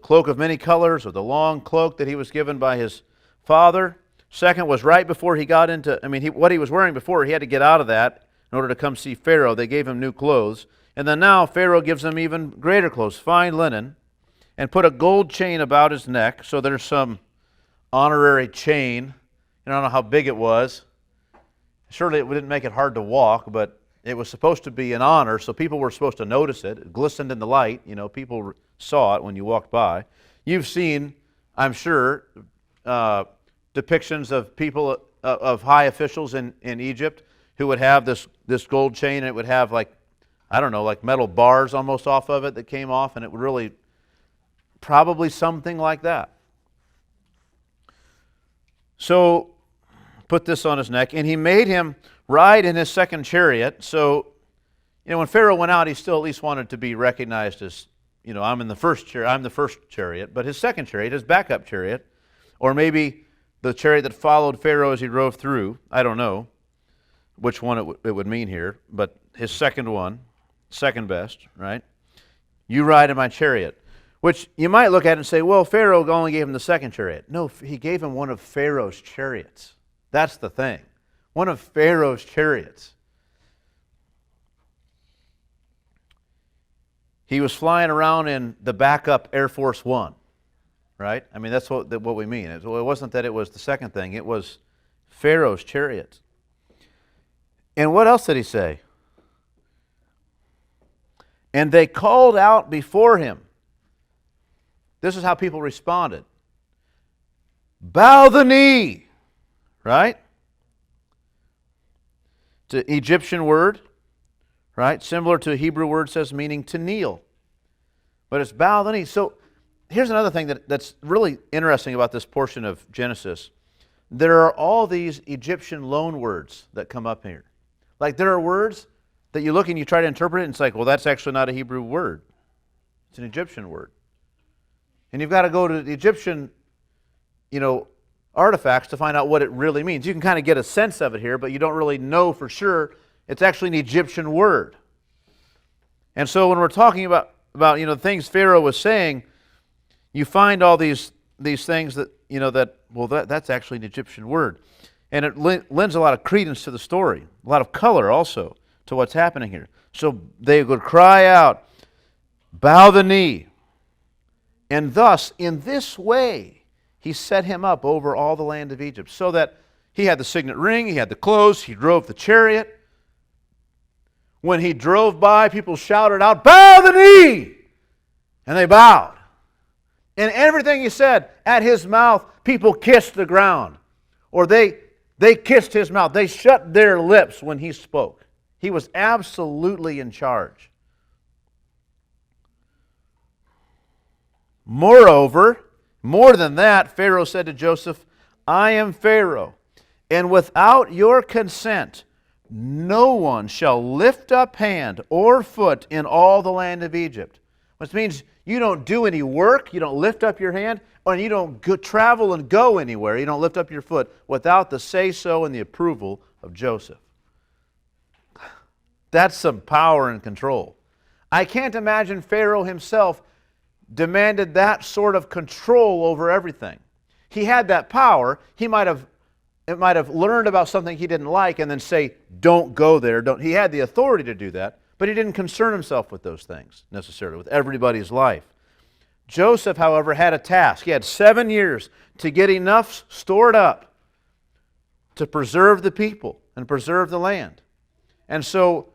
cloak of many colors, or the long cloak that he was given by his father. Second was right before he got into, what he was wearing before, he had to get out of that in order to come see Pharaoh. They gave him new clothes. And then now Pharaoh gives him even greater clothes, fine linen, and put a gold chain about his neck. So there's some honorary chain. I don't know how big it was. Surely it didn't make it hard to walk, but it was supposed to be an honor, so people were supposed to notice it. It glistened in the light. People saw it when you walked by. You've seen, I'm sure, depictions of people, of high officials in Egypt who would have this gold chain, and it would have like metal bars almost off of it that came off, and it would really, probably something like that. So, put this on his neck, and he made him ride in his second chariot. So, when Pharaoh went out, he still at least wanted to be recognized as, I'm the first chariot. But his second chariot, his backup chariot, or maybe the chariot that followed Pharaoh as he drove through, I don't know which one it would mean here, but his second one, second best, right? You ride in my chariot. Which you might look at and say, well, Pharaoh only gave him the second chariot. No, he gave him one of Pharaoh's chariots. That's the thing. One of Pharaoh's chariots. He was flying around in the backup Air Force One, right? That's what we mean. It wasn't that it was the second thing. It was Pharaoh's chariots. And what else did he say? And they called out before him. This is how people responded. Bow the knee, right? It's an Egyptian word, right? Similar to a Hebrew word says meaning to kneel. But it's bow the knee. So here's another thing that's really interesting about this portion of Genesis. There are all these Egyptian loan words that come up here. Like there are words that you look and you try to interpret it and it's like, well, that's actually not a Hebrew word. It's an Egyptian word. And you've got to go to the Egyptian, artifacts to find out what it really means. You can kind of get a sense of it here, but you don't really know for sure. It's actually an Egyptian word. And so when we're talking about things Pharaoh was saying, you find all these things that, that's actually an Egyptian word. And it lends a lot of credence to the story, a lot of color also to what's happening here. So they would cry out, bow the knee. And thus, in this way, he set him up over all the land of Egypt, so that he had the signet ring, he had the clothes, he drove the chariot. When he drove by, people shouted out, bow the knee! And they bowed. And everything he said, at his mouth, people kissed the ground. Or they kissed his mouth. They shut their lips when he spoke. He was absolutely in charge. Moreover, more than that, Pharaoh said to Joseph, I am Pharaoh, and without your consent, no one shall lift up hand or foot in all the land of Egypt. Which means you don't do any work, you don't lift up your hand, and you don't travel and go anywhere. You don't lift up your foot without the say-so and the approval of Joseph. That's some power and control. I can't imagine Pharaoh himself demanded that sort of control over everything. He had that power. It might have learned about something he didn't like and then say, don't go there. He had the authority to do that, but he didn't concern himself with those things necessarily, with everybody's life. Joseph, however, had a task. He had 7 years to get enough stored up to preserve the people and preserve the land. And so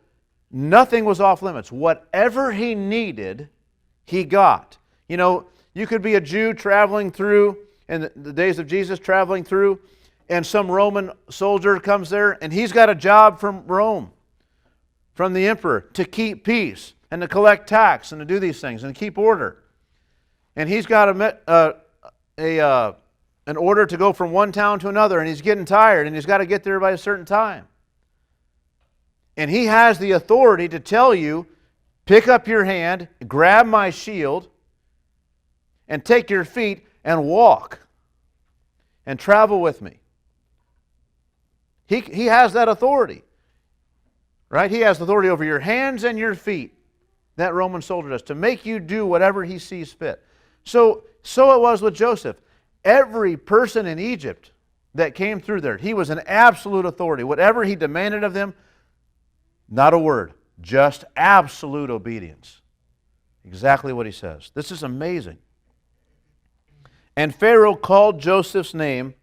nothing was off limits. Whatever he needed, he got. You could be a Jew traveling through, in the days of Jesus, traveling through, and some Roman soldier comes there, and he's got a job from Rome, from the emperor, to keep peace, and to collect tax, and to do these things, and to keep order. And he's got an order to go from one town to another, and he's getting tired, and he's got to get there by a certain time. And he has the authority to tell you, pick up your hand, grab my shield, and take your feet and walk and travel with me. He has that authority, right? He has authority over your hands and your feet, that Roman soldier does, to make you do whatever he sees fit. So it was with Joseph. Every person in Egypt that came through there, he was an absolute authority. Whatever he demanded of them, not a word, just absolute obedience. Exactly what he says. This is amazing. And Pharaoh called Joseph's name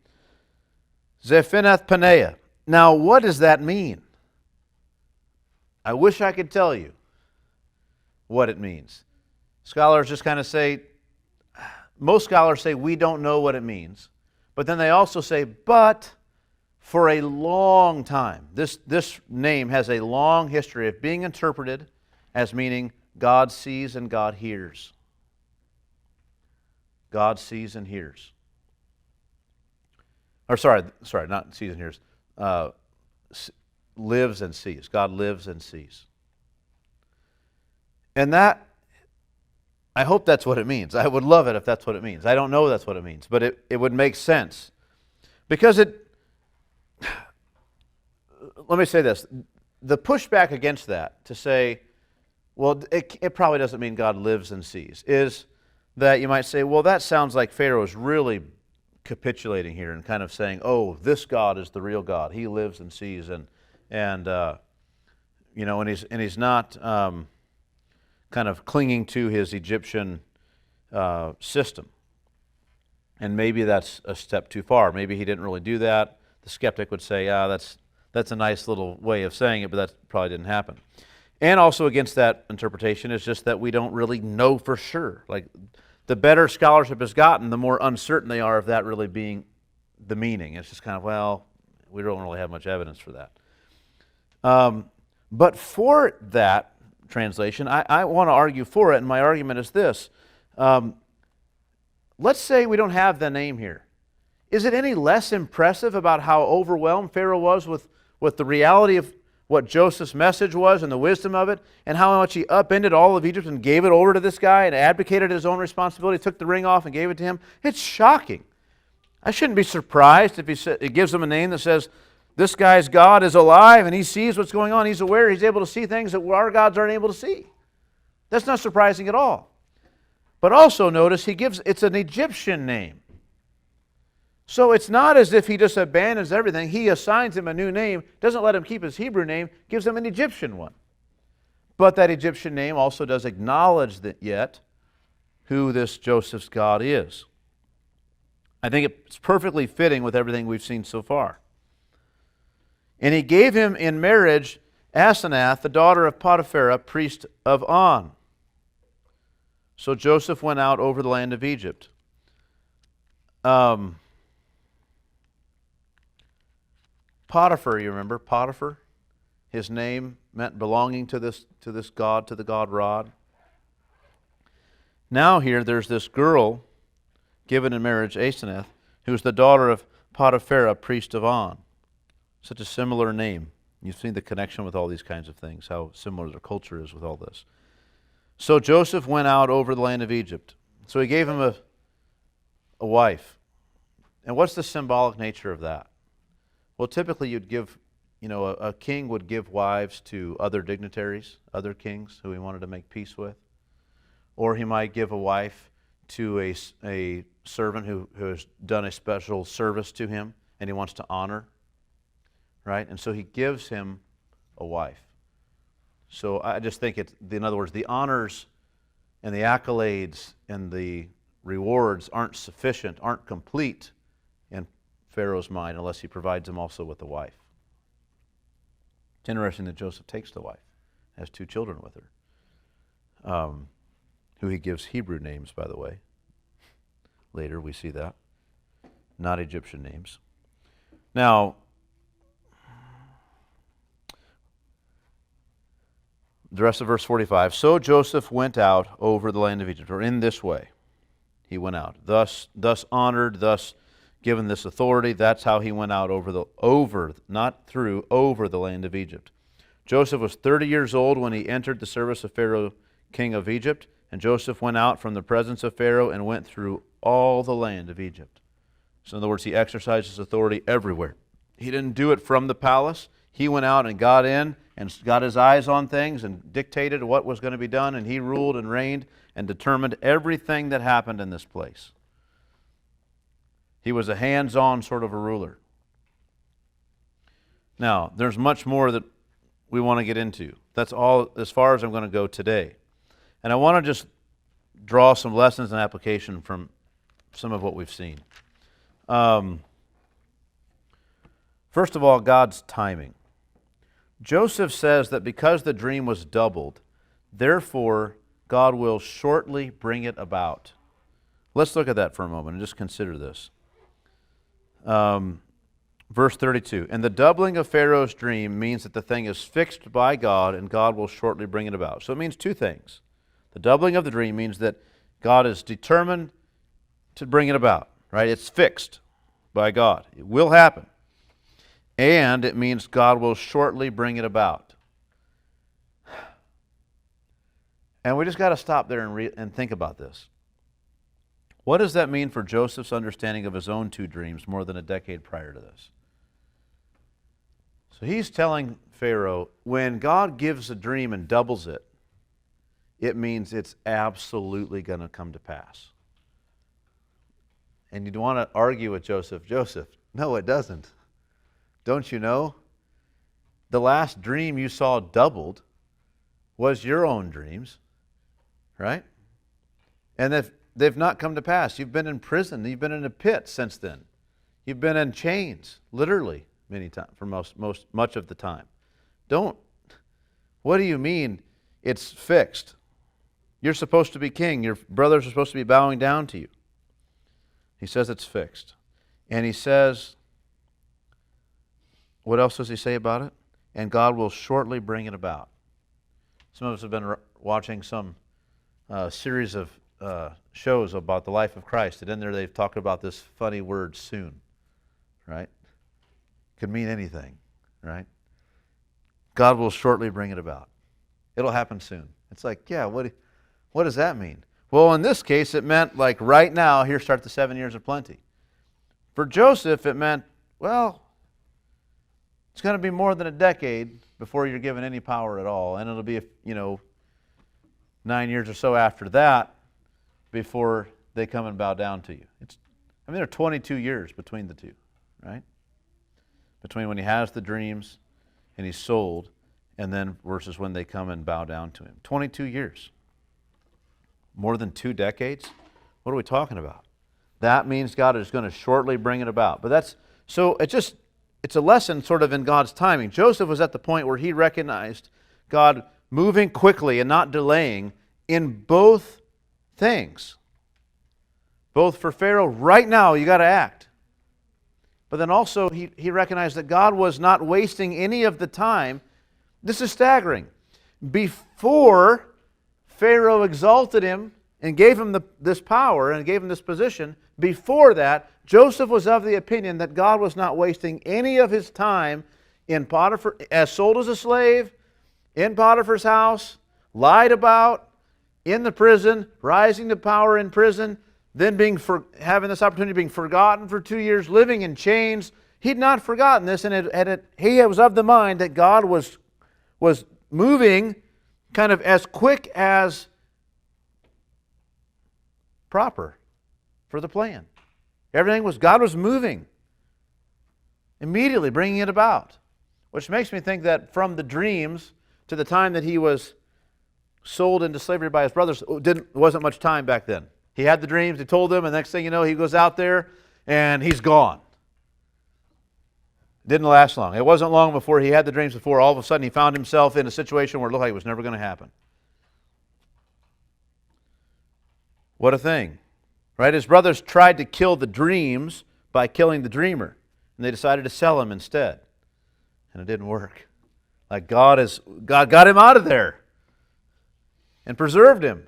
Zephinath-Paneah. Now, what does that mean? I wish I could tell you what it means. Scholars just kind of say, most scholars say we don't know what it means. But then they also say, but for a long time, this name has a long history of being interpreted as meaning God sees and God hears. God sees and hears. Or sorry, not sees and hears. Lives and sees. God lives and sees. And that, I hope that's what it means. I would love it if that's what it means. I don't know that's what it means, but it would make sense. Because let me say this. The pushback against that, to say, well, it probably doesn't mean God lives and sees, is that you might say, well, that sounds like Pharaoh is really capitulating here and kind of saying, oh, this God is the real God. He lives and sees, and he's not kind of clinging to his Egyptian system. And maybe that's a step too far. Maybe he didn't really do that. The skeptic would say, that's a nice little way of saying it, but that probably didn't happen. And also against that interpretation is just that we don't really know for sure. Like, the better scholarship has gotten, the more uncertain they are of that really being the meaning. It's just kind of, well, we don't really have much evidence for that. But for that translation, I want to argue for it, and my argument is this. Let's say we don't have the name here. Is it any less impressive about how overwhelmed Pharaoh was with the reality of what Joseph's message was and the wisdom of it, and how much he upended all of Egypt and gave it over to this guy and advocated his own responsibility, took the ring off and gave it to him? It's shocking. I shouldn't be surprised if it gives him a name that says, this guy's God is alive and he sees what's going on. He's aware. He's able to see things that our gods aren't able to see. That's not surprising at all. But also notice it's an Egyptian name. So it's not as if he just abandons everything. He assigns him a new name, doesn't let him keep his Hebrew name, gives him an Egyptian one. But that Egyptian name also does acknowledge that yet who this Joseph's God is. I think it's perfectly fitting with everything we've seen so far. And he gave him in marriage Asenath, the daughter of Potiphar, priest of On. So Joseph went out over the land of Egypt. Potiphar, you remember? Potiphar? His name meant belonging to this god, to the god Rod. Now here there's this girl given in marriage, Asenath, who's the daughter of Potiphar, priest of On. Such a similar name. You've seen the connection with all these kinds of things, how similar their culture is with all this. So Joseph went out over the land of Egypt. So he gave him a wife. And what's the symbolic nature of that? Well, typically you'd give, a king would give wives to other dignitaries, other kings who he wanted to make peace with. Or he might give a wife to a servant who has done a special service to him and he wants to honor. Right? And so he gives him a wife. So I just think in other words, the honors and the accolades and the rewards aren't sufficient, aren't complete in Pharaoh's mind unless he provides him also with a wife. It's interesting that Joseph takes the wife, has 2 children with her, who he gives Hebrew names, by the way. Later we see that, not Egyptian names. Now, the rest of verse 45, so Joseph went out over the land of Egypt, or in this way he went out. Thus honored, thus given this authority, that's how he went out over the land of Egypt. Joseph was 30 years old when he entered the service of Pharaoh, king of Egypt, and Joseph went out from the presence of Pharaoh and went through all the land of Egypt. So in other words, he exercised his authority everywhere. He didn't do it from the palace. He went out and got in and got his eyes on things and dictated what was going to be done, and he ruled and reigned and determined everything that happened in this place. He was a hands-on sort of a ruler. Now, there's much more that we want to get into. That's all as far as I'm going to go today. And I want to just draw some lessons and application from some of what we've seen. First of all, God's timing. Joseph says that because the dream was doubled, therefore God will shortly bring it about. Let's look at that for a moment and just consider this. Verse 32, and the doubling of Pharaoh's dream means that the thing is fixed by God and God will shortly bring it about. So it means 2 things. The doubling of the dream means that God is determined to bring it about, right? It's fixed by God. It will happen. And it means God will shortly bring it about. And we just got to stop there and think about this. What does that mean for Joseph's understanding of his own 2 dreams more than a decade prior to this? So he's telling Pharaoh, when God gives a dream and doubles it, it means it's absolutely going to come to pass. And you'd want to argue with Joseph, no, it doesn't. Don't you know? The last dream you saw doubled was your own dreams, right? And they've not come to pass. You've been in prison. You've been in a pit since then. You've been in chains, literally, many times, for much of the time. What do you mean it's fixed? You're supposed to be king. Your brothers are supposed to be bowing down to you. He says it's fixed. And he says, what else does he say about it? And God will shortly bring it about. Some of us have been watching some series of shows about the life of Christ, and in there they've talked about this funny word, soon, right? Could mean anything, right? God will shortly bring it about. It'll happen soon. It's like, yeah, what does that mean? Well, in this case, it meant like right now, here start the 7 years of plenty. For Joseph, it meant, well, it's going to be more than a decade before you're given any power at all, and it'll be, 9 years or so after that before they come and bow down to you. There are 22 years between the two, right? Between when he has the dreams and he's sold, and then versus when they come and bow down to him. 22 years. More than 2 decades? What are we talking about? That means God is going to shortly bring it about. But it's a lesson sort of in God's timing. Joseph was at the point where he recognized God moving quickly and not delaying in both things. Both for Pharaoh, right now you got to act. But then also he recognized that God was not wasting any of the time. This is staggering. Before Pharaoh exalted him and gave him this power and gave him this position, before that, Joseph was of the opinion that God was not wasting any of his time in Potiphar, as sold as a slave, in Potiphar's house, lied about, in the prison, rising to power in prison, then having this opportunity of being forgotten for 2 years, living in chains. He'd not forgotten this, and he was of the mind that God was moving kind of as quick as proper for the plan. God was moving, immediately bringing it about. Which makes me think that from the dreams to the time that he was sold into slavery by his brothers, wasn't much time back then. He had the dreams, he told them, and the next thing you know, he goes out there and he's gone. Didn't last long. It wasn't long before he had the dreams before all of a sudden he found himself in a situation where it looked like it was never going to happen. What a thing. Right? His brothers tried to kill the dreams by killing the dreamer, and they decided to sell him instead. And it didn't work. Like God got him out of there and preserved him.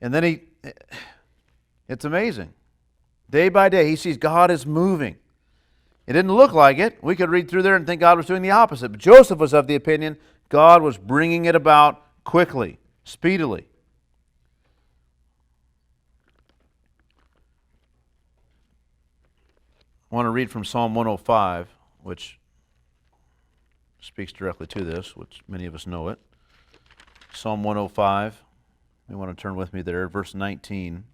And then it's amazing. Day by day, he sees God is moving. It didn't look like it. We could read through there and think God was doing the opposite. But Joseph was of the opinion God was bringing it about quickly, speedily. I want to read from Psalm 105, which speaks directly to this, which many of us know it. Psalm 105. You want to turn with me there, verse 19.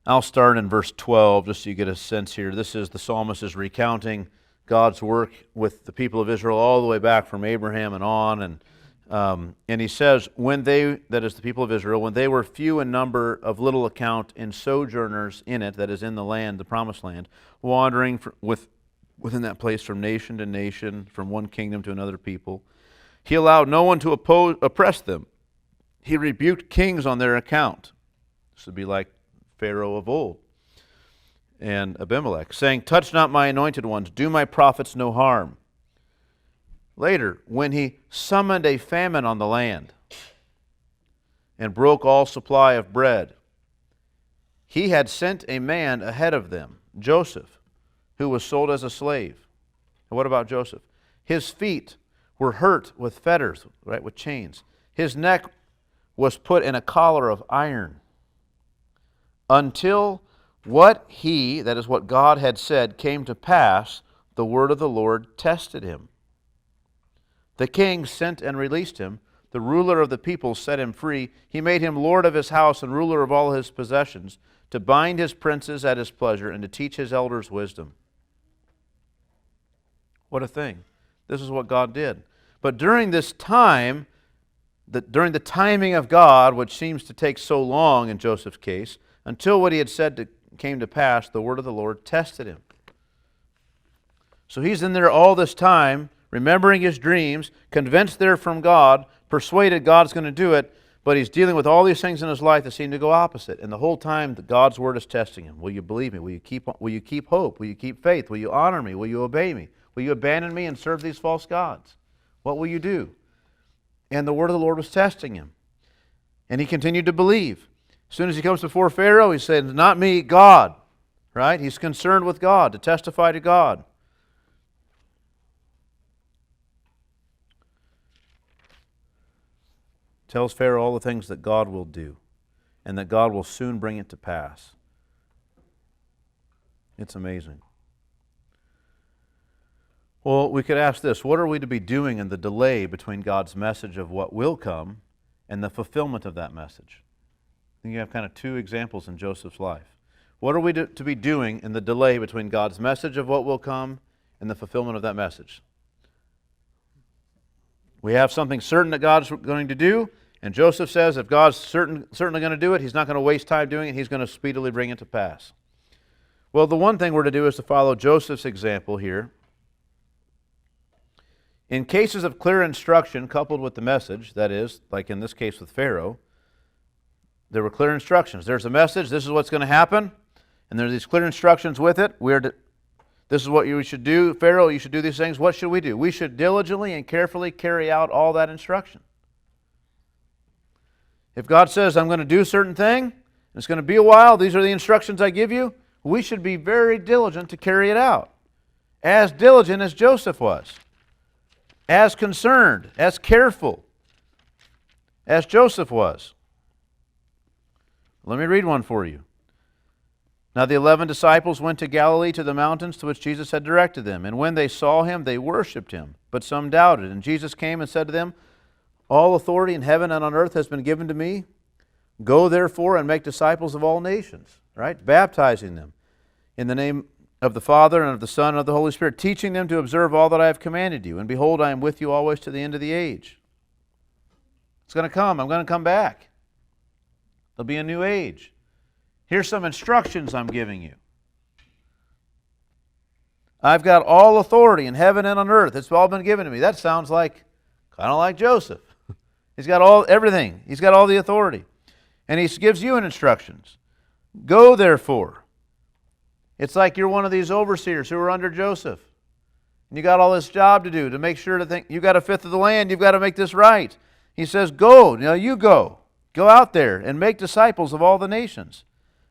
I'll start in verse 12, just so you get a sense here. This is the psalmist is recounting God's work with the people of Israel all the way back from Abraham and on. And he says, when they, that is the people of Israel, when they were few in number, of little account, and sojourners in it, that is in the land, the promised land, wandering within that place from nation to nation, from one kingdom to another people, he allowed no one to oppress them. He rebuked kings on their account. This would be like Pharaoh of old and Abimelech, saying, touch not my anointed ones, do my prophets no harm. Later, when he summoned a famine on the land and broke all supply of bread, he had sent a man ahead of them, Joseph, who was sold as a slave. And what about Joseph? His feet were hurt with fetters, right, with chains. His neck was put in a collar of iron, until what he, that is what God had said, came to pass, the word of the Lord tested him. The king sent and released him. The ruler of the people set him free. He made him lord of his house and ruler of all his possessions, to bind his princes at his pleasure and to teach his elders wisdom. What a thing. This is what God did. But during this time, during the timing of God, which seems to take so long in Joseph's case, until what he had said came to pass, the word of the Lord tested him. So he's in there all this time, remembering his dreams, convinced they're from God, persuaded God's going to do it, but he's dealing with all these things in his life that seem to go opposite. And the whole time, God's Word is testing him. Will you believe me? Will you keep hope? Will you keep faith? Will you honor me? Will you obey me? Will you abandon me and serve these false gods? What will you do? And the Word of the Lord was testing him. And he continued to believe. As soon as he comes before Pharaoh, he said, not me, God. Right? He's concerned with God, to testify to God. Tells Pharaoh all the things that God will do and that God will soon bring it to pass. It's amazing. Well, we could ask this, what are we to be doing in the delay between God's message of what will come and the fulfillment of that message? I think you have kind of two examples in Joseph's life. What are we to be doing in the delay between God's message of what will come and the fulfillment of that message? We have something certain that God's going to do, and Joseph says if God's certainly going to do it, He's not going to waste time doing it, He's going to speedily bring it to pass. Well, the one thing we're to do is to follow Joseph's example here. In cases of clear instruction coupled with the message, that is, like in this case with Pharaoh, there were clear instructions. There's a message, this is what's going to happen, and there are these clear instructions with it. This is what you should do. Pharaoh, you should do these things. What should we do? We should diligently and carefully carry out all that instruction. If God says, I'm going to do a certain thing, and it's going to be a while, these are the instructions I give you, we should be very diligent to carry it out. As diligent as Joseph was. As concerned, as careful as Joseph was. Let me read one for you. Now the 11 disciples went to Galilee to the mountains to which Jesus had directed them. And when they saw him, they worshipped him. But some doubted. And Jesus came and said to them, all authority in heaven and on earth has been given to me. Go therefore and make disciples of all nations. Right? Baptizing them in the name of the Father and of the Son and of the Holy Spirit, teaching them to observe all that I have commanded you. And behold, I am with you always to the end of the age. It's going to come. I'm going to come back. There'll be a new age. Here's some instructions I'm giving you. I've got all authority in heaven and on earth. It's all been given to me. That sounds like, kind of like Joseph. He's got everything. He's got all the authority. And he gives you an instructions. Go therefore. It's like you're one of these overseers who are under Joseph. And you got all this job to do to make sure you got a fifth of the land. You've got to make this right. He says, go. Now you go. Go out there and make disciples of all the nations,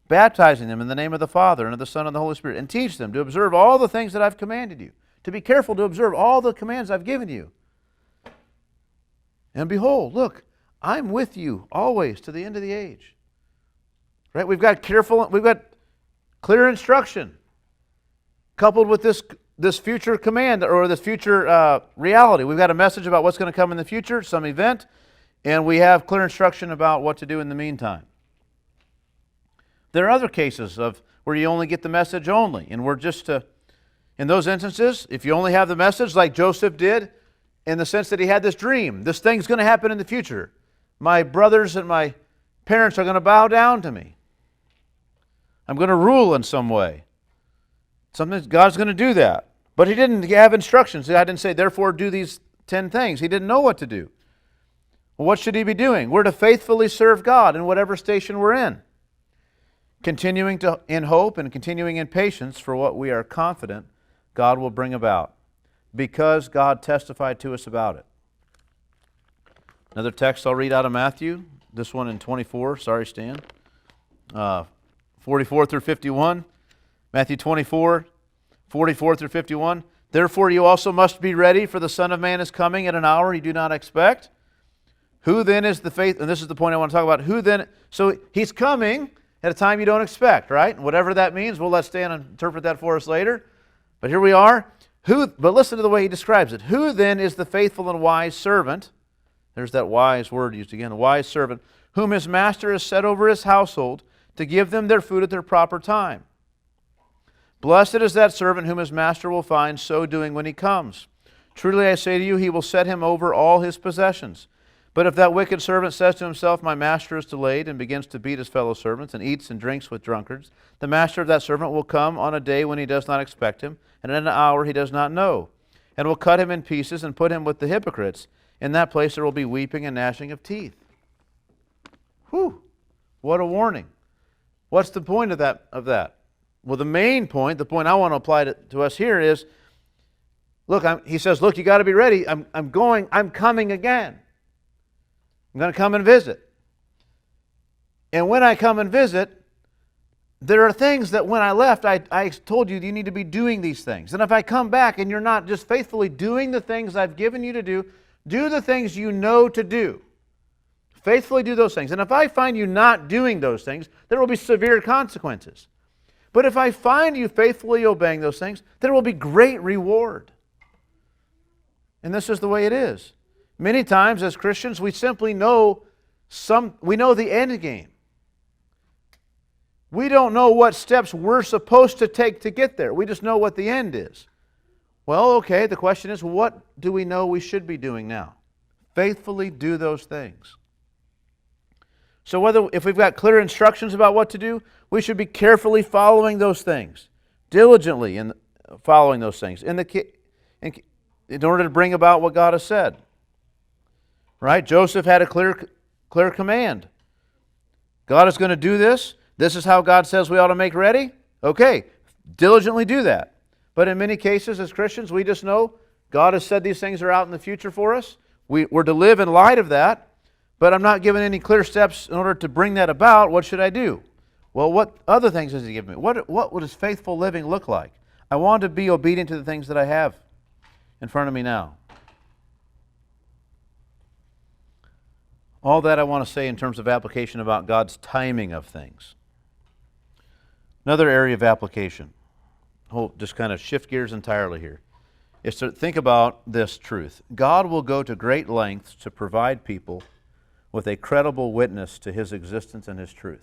baptizing them in the name of the Father and of the Son and the Holy Spirit, and teach them to observe all the things that I've commanded you, to be careful to observe all the commands I've given you. And behold, look, I'm with you always to the end of the age. Right? We've got clear instruction coupled with this future command or this future reality. We've got a message about what's going to come in the future, some event, and we have clear instruction about what to do in the meantime. There are other cases of where you only get the message only, and we're just in those instances, if you only have the message like Joseph did, in the sense that he had this dream, this thing's going to happen in the future. My brothers and my parents are going to bow down to me. I'm going to rule in some way. God's going to do that. But he didn't have instructions. I didn't say, therefore, do these 10 things. He didn't know what to do. Well, what should he be doing? We're to faithfully serve God in whatever station we're in, continuing in hope and continuing in patience for what we are confident God will bring about, because God testified to us about it. Another text I'll read out of Matthew, this one in 24. Sorry, Stan. 44 through 51. Matthew 24, 44 through 51. Therefore you also must be ready, for the Son of Man is coming at an hour you do not expect. Who then is the faith? And this is the point I want to talk about. Who then? So he's coming at a time you don't expect, right? And whatever that means, we'll let Stan interpret that for us later. But here we are. But listen to the way he describes it. Who then is the faithful and wise servant? There's that wise word used again. A wise servant, whom his master has set over his household to give them their food at their proper time. Blessed is that servant whom his master will find so doing when he comes. Truly I say to you, he will set him over all his possessions. But if that wicked servant says to himself, my master is delayed, and begins to beat his fellow servants, and eats and drinks with drunkards, the master of that servant will come on a day when he does not expect him, and at an hour he does not know. and will cut him in pieces and put him with the hypocrites. In that place there will be weeping and gnashing of teeth. Whew! What a warning. What's the point of that? Well, the main point, the point I want to apply to us here is, look, he says, look, you got to be ready. I'm coming again. I'm going to come and visit. And when I come and visit, there are things that when I left, I told you need to be doing these things. And if I come back and you're not just faithfully doing the things I've given you to do the things you know to do. Faithfully do those things. And if I find you not doing those things, there will be severe consequences. But if I find you faithfully obeying those things, there will be great reward. And this is the way it is. Many times as Christians, we simply know the end game. We don't know what steps we're supposed to take to get there. We just know what the end is. Well, okay, the question is, what do we know we should be doing now? Faithfully do those things. So if we've got clear instructions about what to do, we should be carefully following those things, diligently in following those things, in order to bring about what God has said. Right? Joseph had a clear command. God is going to do this. This is how God says we ought to make ready. Okay, diligently do that. But in many cases as Christians, we just know God has said these things are out in the future for us. We're to live in light of that, but I'm not given any clear steps in order to bring that about. What should I do? Well, what other things does He give me? What does faithful living look like? I want to be obedient to the things that I have in front of me now. All that I want to say in terms of application about God's timing of things. Another area of application, just kind of shift gears entirely here, is to think about this truth. God will go to great lengths to provide people with a credible witness to His existence and His truth.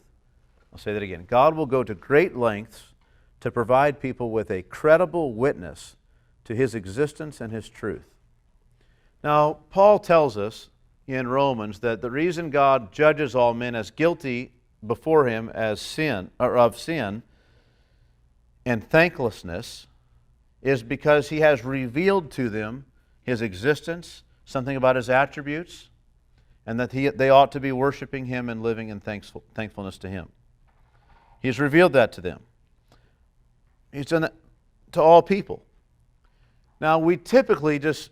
I'll say that again. God will go to great lengths to provide people with a credible witness to His existence and His truth. Now, Paul tells us in Romans that the reason God judges all men as guilty before Him of sin and thanklessness is because He has revealed to them His existence, something about His attributes, and that they ought to be worshiping Him and living in thankfulness to Him. He's revealed that to them. He's done that to all people. Now, we typically just,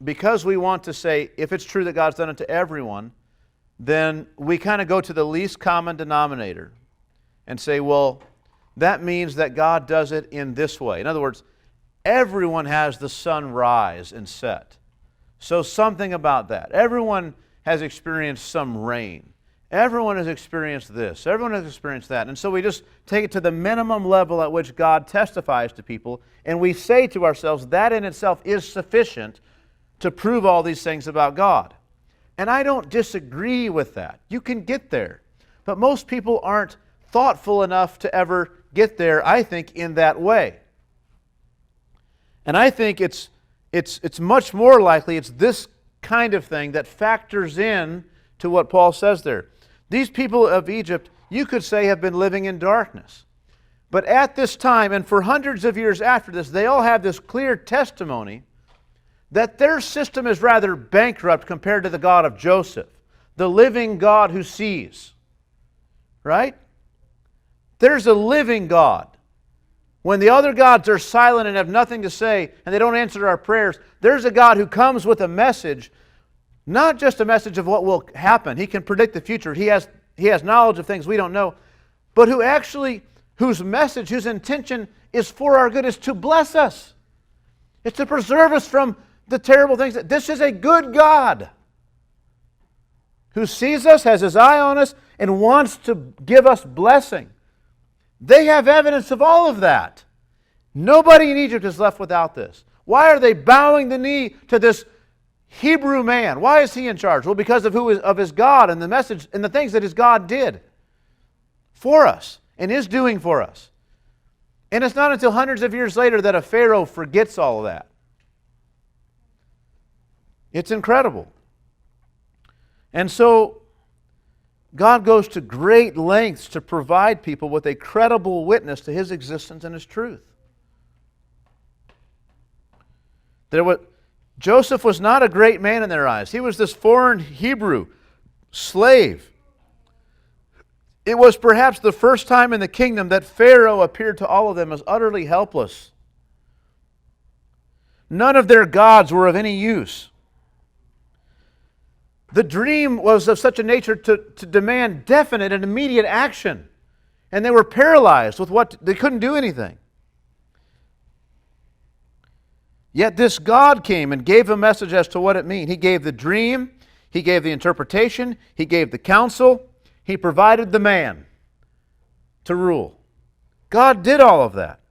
because we want to say, if it's true that God's done it to everyone, then we kind of go to the least common denominator and say, well, that means that God does it in this way. In other words, everyone has the sun rise and set. So something about that. Everyone has experienced some rain. Everyone has experienced this. Everyone has experienced that. And so we just take it to the minimum level at which God testifies to people, and we say to ourselves, that in itself is sufficient to prove all these things about God. And I don't disagree with that. You can get there. But most people aren't thoughtful enough to ever get there, I think, in that way. And I think it's much more likely it's this kind of thing that factors in to what Paul says there. These people of Egypt, you could say, have been living in darkness. But at this time, and for hundreds of years after this, they all have this clear testimony that their system is rather bankrupt compared to the God of Joseph, the living God who sees. Right? There's a living God. When the other gods are silent and have nothing to say, and they don't answer our prayers, there's a God who comes with a message, not just a message of what will happen. He can predict the future. He has knowledge of things we don't know, but whose message, whose intention is for our good, is to bless us. It's to preserve us from the terrible things. This is a good God who sees us, has His eye on us, and wants to give us blessing. They have evidence of all of that. Nobody in Egypt is left without this. Why are they bowing the knee to this Hebrew man? Why is he in charge? Well, because of his God and the message and the things that his God did for us and is doing for us. And it's not until hundreds of years later that a Pharaoh forgets all of that. It's incredible. And so God goes to great lengths to provide people with a credible witness to His existence and His truth. Joseph was not a great man in their eyes. He was this foreign Hebrew slave. It was perhaps the first time in the kingdom that Pharaoh appeared to all of them as utterly helpless. None of their gods were of any use. The dream was of such a nature to demand definite and immediate action. And they were paralyzed with they couldn't do anything. Yet this God came and gave a message as to what it meant. He gave the dream, He gave the interpretation, He gave the counsel, He provided the man to rule. God did all of that.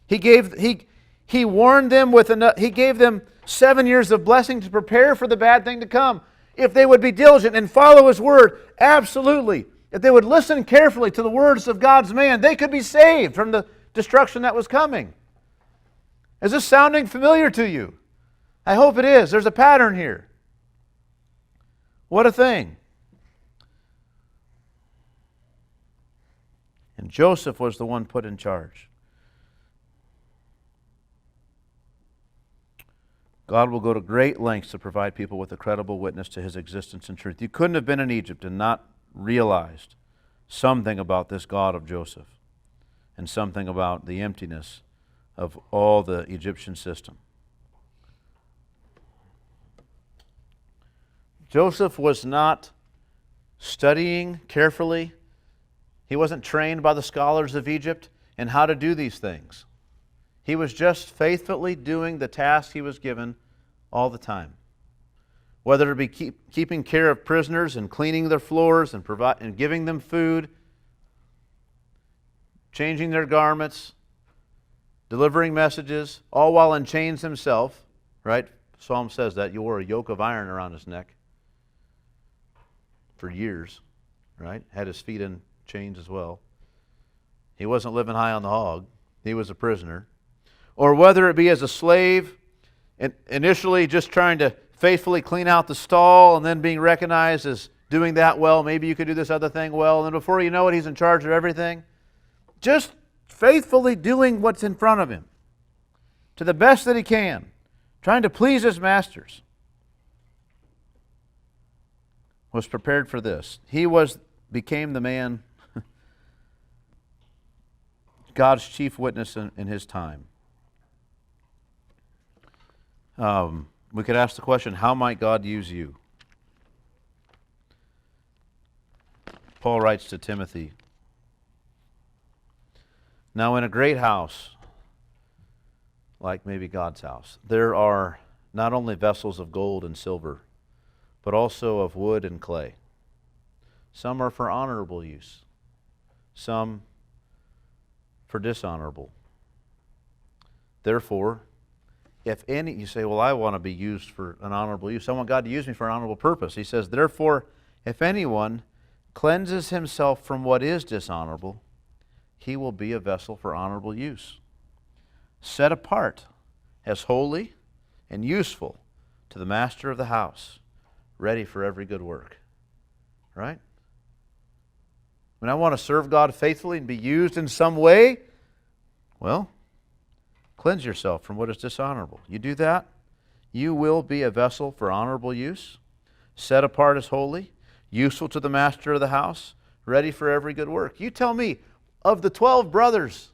He warned them He gave them 7 years of blessing to prepare for the bad thing to come. If they would be diligent and follow His word, absolutely. If they would listen carefully to the words of God's man, they could be saved from the destruction that was coming. Is this sounding familiar to you? I hope it is. There's a pattern here. What a thing. And Joseph was the one put in charge. God will go to great lengths to provide people with a credible witness to His existence and truth. You couldn't have been in Egypt and not realized something about this God of Joseph and something about the emptiness of all the Egyptian system. Joseph was not studying carefully. He wasn't trained by the scholars of Egypt in how to do these things. He was just faithfully doing the task he was given all the time. Whether it be keeping care of prisoners and cleaning their floors and giving them food, changing their garments, delivering messages, all while in chains himself, right? Psalm says that. You wore a yoke of iron around his neck for years, right? Had his feet in chains as well. He wasn't living high on the hog. He was a prisoner. Or whether it be as a slave, initially just trying to faithfully clean out the stall and then being recognized as doing that well. Maybe you could do this other thing well. And then before you know it, he's in charge of everything. Just faithfully doing what's in front of him to the best that he can, trying to please his masters, was prepared for this. He became the man, God's chief witness in his time. We could ask the question, how might God use you? Paul writes to Timothy, now in a great house, like maybe God's house, there are not only vessels of gold and silver, but also of wood and clay. Some are for honorable use, some for dishonorable. Therefore, if any, you say, well, I want to be used for an honorable use. I want God to use me for an honorable purpose. He says, therefore, if anyone cleanses himself from what is dishonorable, he will be a vessel for honorable use, set apart as holy and useful to the master of the house, ready for every good work. Right? When I want to serve God faithfully and be used in some way, well, cleanse yourself from what is dishonorable. You do that, you will be a vessel for honorable use, set apart as holy, useful to the master of the house, ready for every good work. You tell me, of the 12 brothers,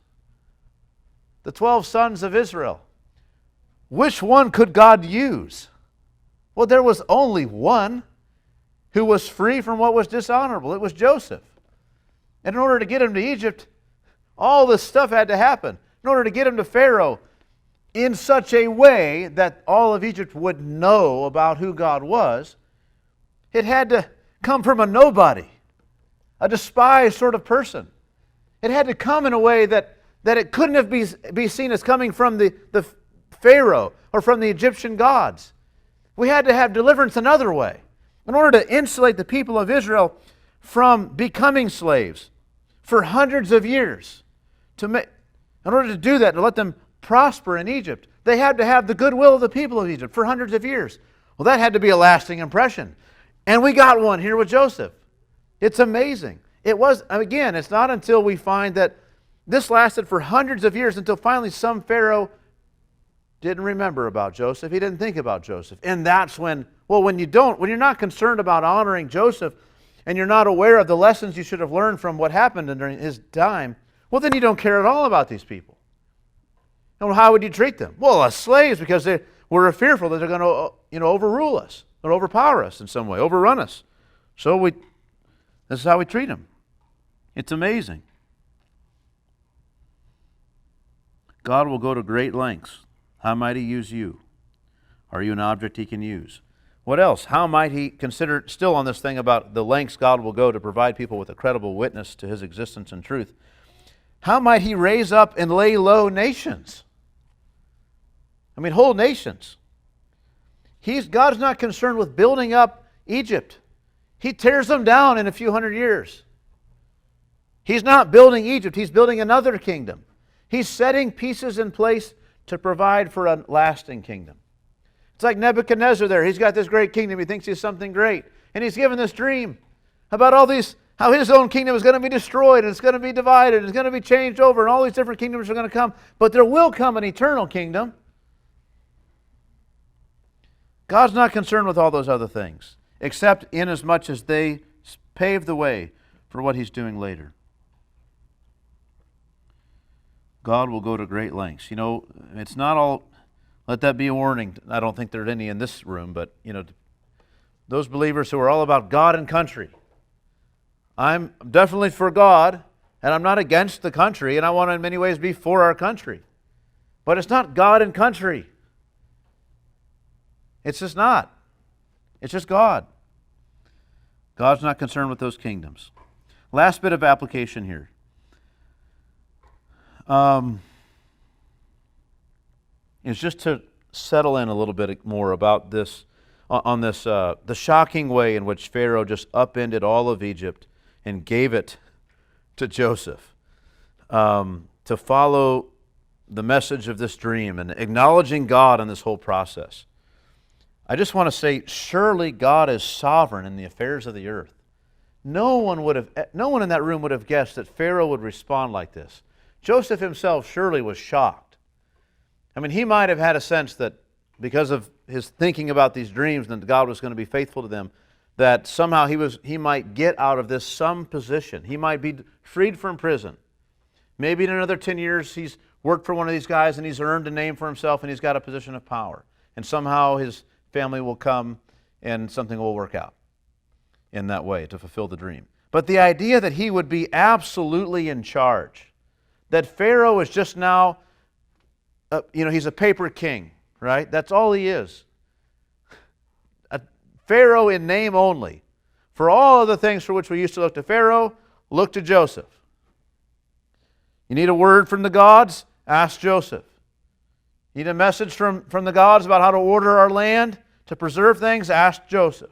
the 12 sons of Israel, which one could God use? Well, there was only one who was free from what was dishonorable. It was Joseph. And in order to get him to Egypt, all this stuff had to happen. In order to get him to Pharaoh in such a way that all of Egypt would know about who God was, it had to come from a nobody, a despised sort of person. It had to come in a way that it couldn't be seen as coming from the Pharaoh or from the Egyptian gods. We had to have deliverance another way. In order to insulate the people of Israel from becoming slaves for hundreds of years, in order to do that, to let them prosper in Egypt, they had to have the goodwill of the people of Egypt for hundreds of years. Well, that had to be a lasting impression. And we got one here with Joseph. It's amazing. It was, again, it's not until we find that this lasted for hundreds of years until finally some Pharaoh didn't remember about Joseph. He didn't think about Joseph. And that's when you're not concerned about honoring Joseph and you're not aware of the lessons you should have learned from what happened during his time, well, then you don't care at all about these people. And how would you treat them? Well, as slaves, because we're fearful that they're going to overrule us or overpower us in some way, overrun us. So this is how we treat them. It's amazing. God will go to great lengths. How might He use you? Are you an object He can use? What else? How might He consider, still on this thing about the lengths God will go to provide people with a credible witness to His existence and truth, how might He raise up and lay low nations? I mean, whole nations. God's not concerned with building up Egypt. He tears them down in a few hundred years. He's not building Egypt. He's building another kingdom. He's setting pieces in place to provide for a lasting kingdom. It's like Nebuchadnezzar there. He's got this great kingdom. He thinks he's something great. And he's given this dream about how his own kingdom is going to be destroyed, and it's going to be divided, and it's going to be changed over, and all these different kingdoms are going to come. But there will come an eternal kingdom. God's not concerned with all those other things, except inasmuch as they pave the way for what He's doing later. God will go to great lengths. It's not all, let that be a warning. I don't think there are any in this room, but, those believers who are all about God and country. I'm definitely for God, and I'm not against the country, and I want to in many ways be for our country. But it's not God and country. It's just not. It's just God. God's not concerned with those kingdoms. Last bit of application here. Is just to settle in a little bit more about this, the shocking way in which Pharaoh just upended all of Egypt and gave it to Joseph to follow the message of this dream and acknowledging God in this whole process. I just want to say, surely God is sovereign in the affairs of the earth. No one in that room would have guessed that Pharaoh would respond like this. Joseph himself surely was shocked. I mean, he might have had a sense that because of his thinking about these dreams and that God was going to be faithful to them, that somehow he might get out of this some position. He might be freed from prison. Maybe in another 10 years he's worked for one of these guys and he's earned a name for himself and he's got a position of power. And somehow his family will come and something will work out in that way to fulfill the dream. But the idea that he would be absolutely in charge, that Pharaoh is just now, he's a paper king, right? That's all he is. A Pharaoh in name only. For all of the things for which we used to look to Pharaoh, look to Joseph. You need a word from the gods? Ask Joseph. You need a message from the gods about how to order our land, to preserve things? Ask Joseph.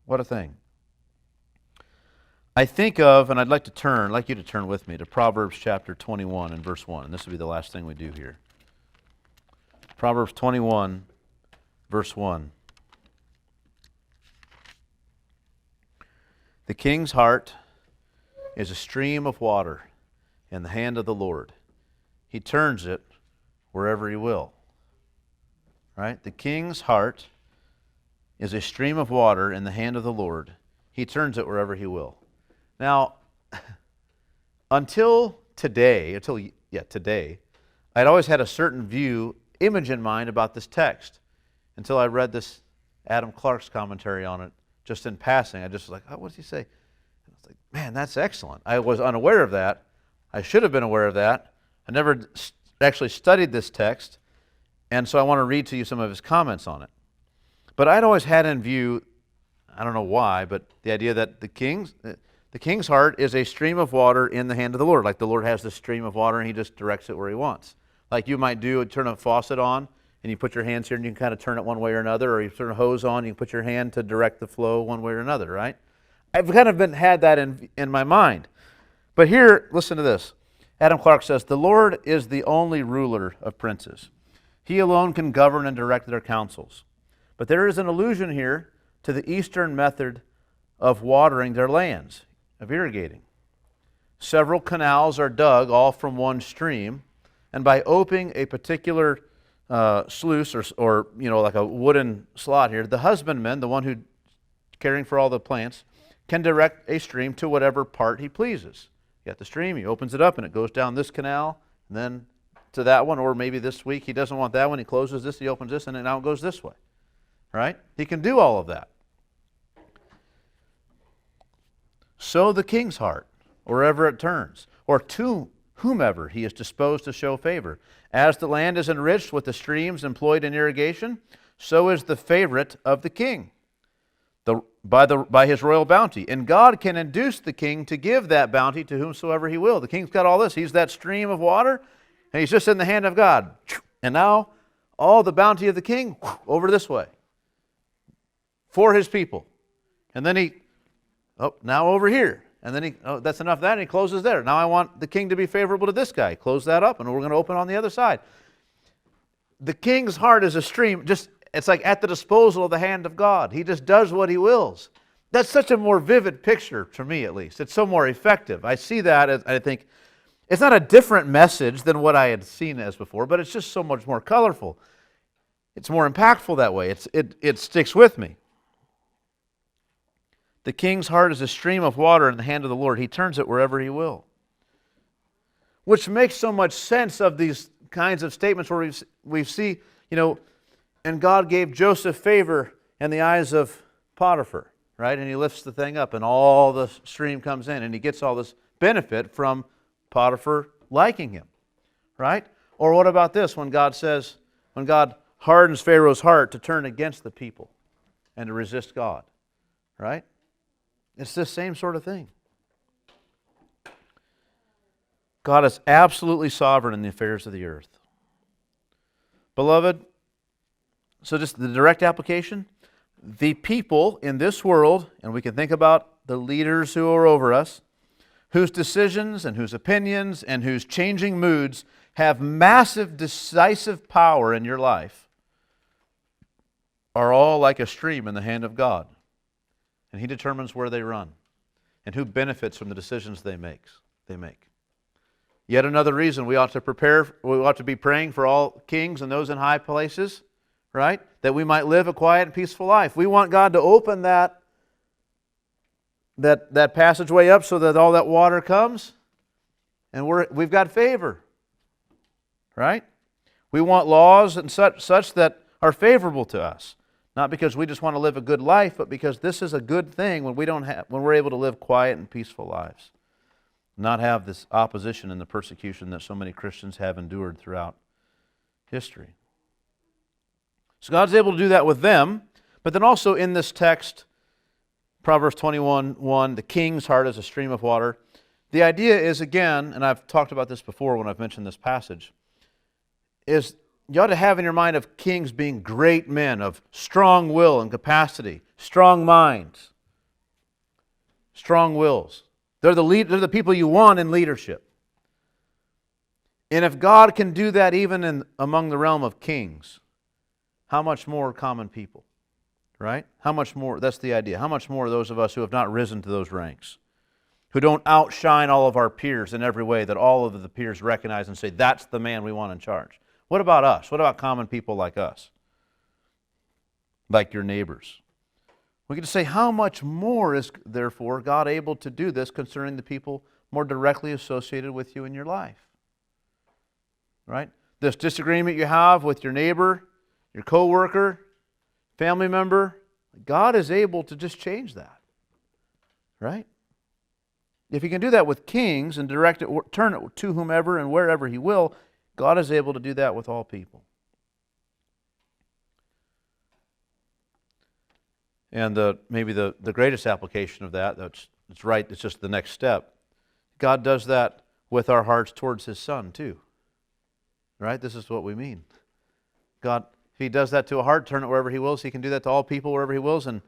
What a thing. I think of, and I'd like you to turn with me to Proverbs chapter 21 and verse 1. And this will be the last thing we do here. Proverbs 21, verse 1. The king's heart is a stream of water in the hand of the Lord. He turns it wherever He will. Right? The king's heart is a stream of water in the hand of the Lord. He turns it wherever He will. Now, until today, I'd always had a certain image in mind about this text until I read this Adam Clark's commentary on it just in passing. I just was like, oh, what does he say? And I was like, man, that's excellent. I was unaware of that. I should have been aware of that. I never actually studied this text, and so I want to read to you some of his comments on it. But I'd always had in view, I don't know why, but the idea that the king's heart is a stream of water in the hand of the Lord. Like the Lord has this stream of water and He just directs it where He wants. Like you might turn a faucet on and you put your hands here and you can kind of turn it one way or another, or you turn a hose on and you put your hand to direct the flow one way or another, right? I've kind of had that in my mind. But here, listen to this. Adam Clark says, the Lord is the only ruler of princes. He alone can govern and direct their counsels. But there is an allusion here to the Eastern method of watering their lands, of irrigating. Several canals are dug all from one stream, and by opening a particular sluice or like a wooden slot here, the husbandman, the one who caring for all the plants, can direct a stream to whatever part he pleases. You got the stream, he opens it up and it goes down this canal, and then to that one, or maybe this week he doesn't want that one, he closes this, he opens this, and now it goes this way. Right? He can do all of that. So the king's heart, wherever it turns, or to whomever he is disposed to show favor. As the land is enriched with the streams employed in irrigation, so is the favorite of the king by his royal bounty. And God can induce the king to give that bounty to whomsoever he will. The king's got all this. He's that stream of water, and he's just in the hand of God. And now all the bounty of the king over this way for his people. And then now over here. And then that's enough of that, and he closes there. Now I want the king to be favorable to this guy. Close that up, and we're going to open on the other side. The king's heart is a stream. It's like at the disposal of the hand of God. He just does what he wills. That's such a more vivid picture, to me at least. It's so more effective. I see that as, I think, it's not a different message than what I had seen as before, but it's just so much more colorful. It's more impactful that way. It sticks with me. The king's heart is a stream of water in the hand of the Lord. He turns it wherever he will. Which makes so much sense of these kinds of statements where we see, and God gave Joseph favor in the eyes of Potiphar, right? And he lifts the thing up and all the stream comes in and he gets all this benefit from Potiphar liking him, right? Or what about this when God hardens Pharaoh's heart to turn against the people and to resist God, right? It's this same sort of thing. God is absolutely sovereign in the affairs of the earth. Beloved, so just the direct application, the people in this world, and we can think about the leaders who are over us, whose decisions and whose opinions and whose changing moods have massive decisive power in your life, are all like a stream in the hand of God. And He determines where they run and who benefits from the decisions they make. Yet another reason we ought to be praying for all kings and those in high places, right? That we might live a quiet and peaceful life. We want God to open that passageway up so that all that water comes and we've got favor, right? We want laws and such that are favorable to us. Not because we just want to live a good life, but because this is a good thing when we're able to live quiet and peaceful lives. Not have this opposition and the persecution that so many Christians have endured throughout history. So God's able to do that with them, but then also in this text, Proverbs 21:1, the king's heart is a stream of water. The idea is, again, and I've talked about this before when I've mentioned this passage, is you ought to have in your mind of kings being great men of strong will and capacity, strong minds, strong wills. They're the people you want in leadership. And if God can do that even among the realm of kings, how much more common people, right? How much more, that's the idea, how much more those of us who have not risen to those ranks, who don't outshine all of our peers in every way that all of the peers recognize and say, that's the man we want in charge. What about us? What about common people like us? Like your neighbors? We get to say, how much more is, therefore, God able to do this concerning the people more directly associated with you in your life? Right? This disagreement you have with your neighbor, your coworker, family member, God is able to just change that. Right? If He can do that with kings and direct it, turn it to whomever and wherever He will, God is able to do that with all people. And maybe the greatest application of that's right, it's just the next step. God does that with our hearts towards His Son too. Right? This is what we mean. God, if He does that to a heart, turn it wherever He wills, He can do that to all people wherever He wills, and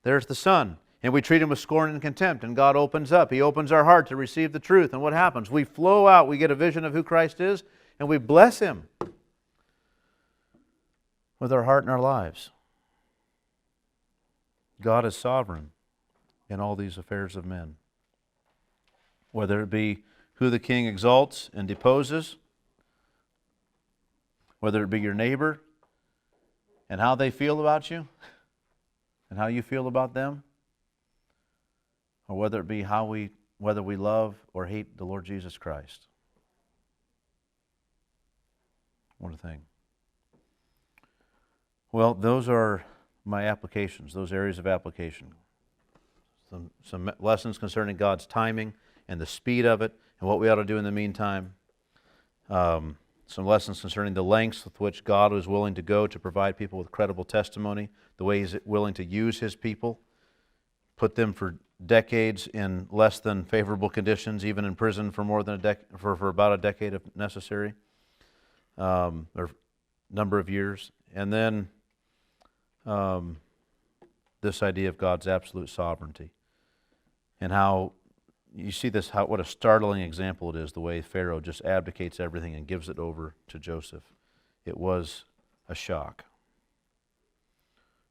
there's the Son. And we treat Him with scorn and contempt, and God opens up. He opens our heart to receive the truth, and what happens? We flow out, we get a vision of who Christ is, and we bless Him with our heart and our lives. God is sovereign in all these affairs of men. Whether it be who the king exalts and deposes, whether it be your neighbor and how they feel about you and how you feel about them, or whether it be whether we love or hate the Lord Jesus Christ. What a thing. Well, those are my applications, those areas of application. Some lessons concerning God's timing and the speed of it and what we ought to do in the meantime. Some lessons concerning the lengths with which God was willing to go to provide people with credible testimony, the way He's willing to use His people, put them for decades in less than favorable conditions, even in prison for more than for about a decade if necessary, or number of years. And then this idea of God's absolute sovereignty, and how you see this, what a startling example it is, the way Pharaoh just abdicates everything and gives it over to Joseph. It was a shock.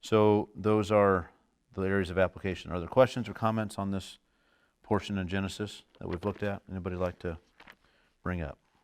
So those are the areas of application. Are there questions or comments on this portion in Genesis that we've looked at? Anybody like to bring up?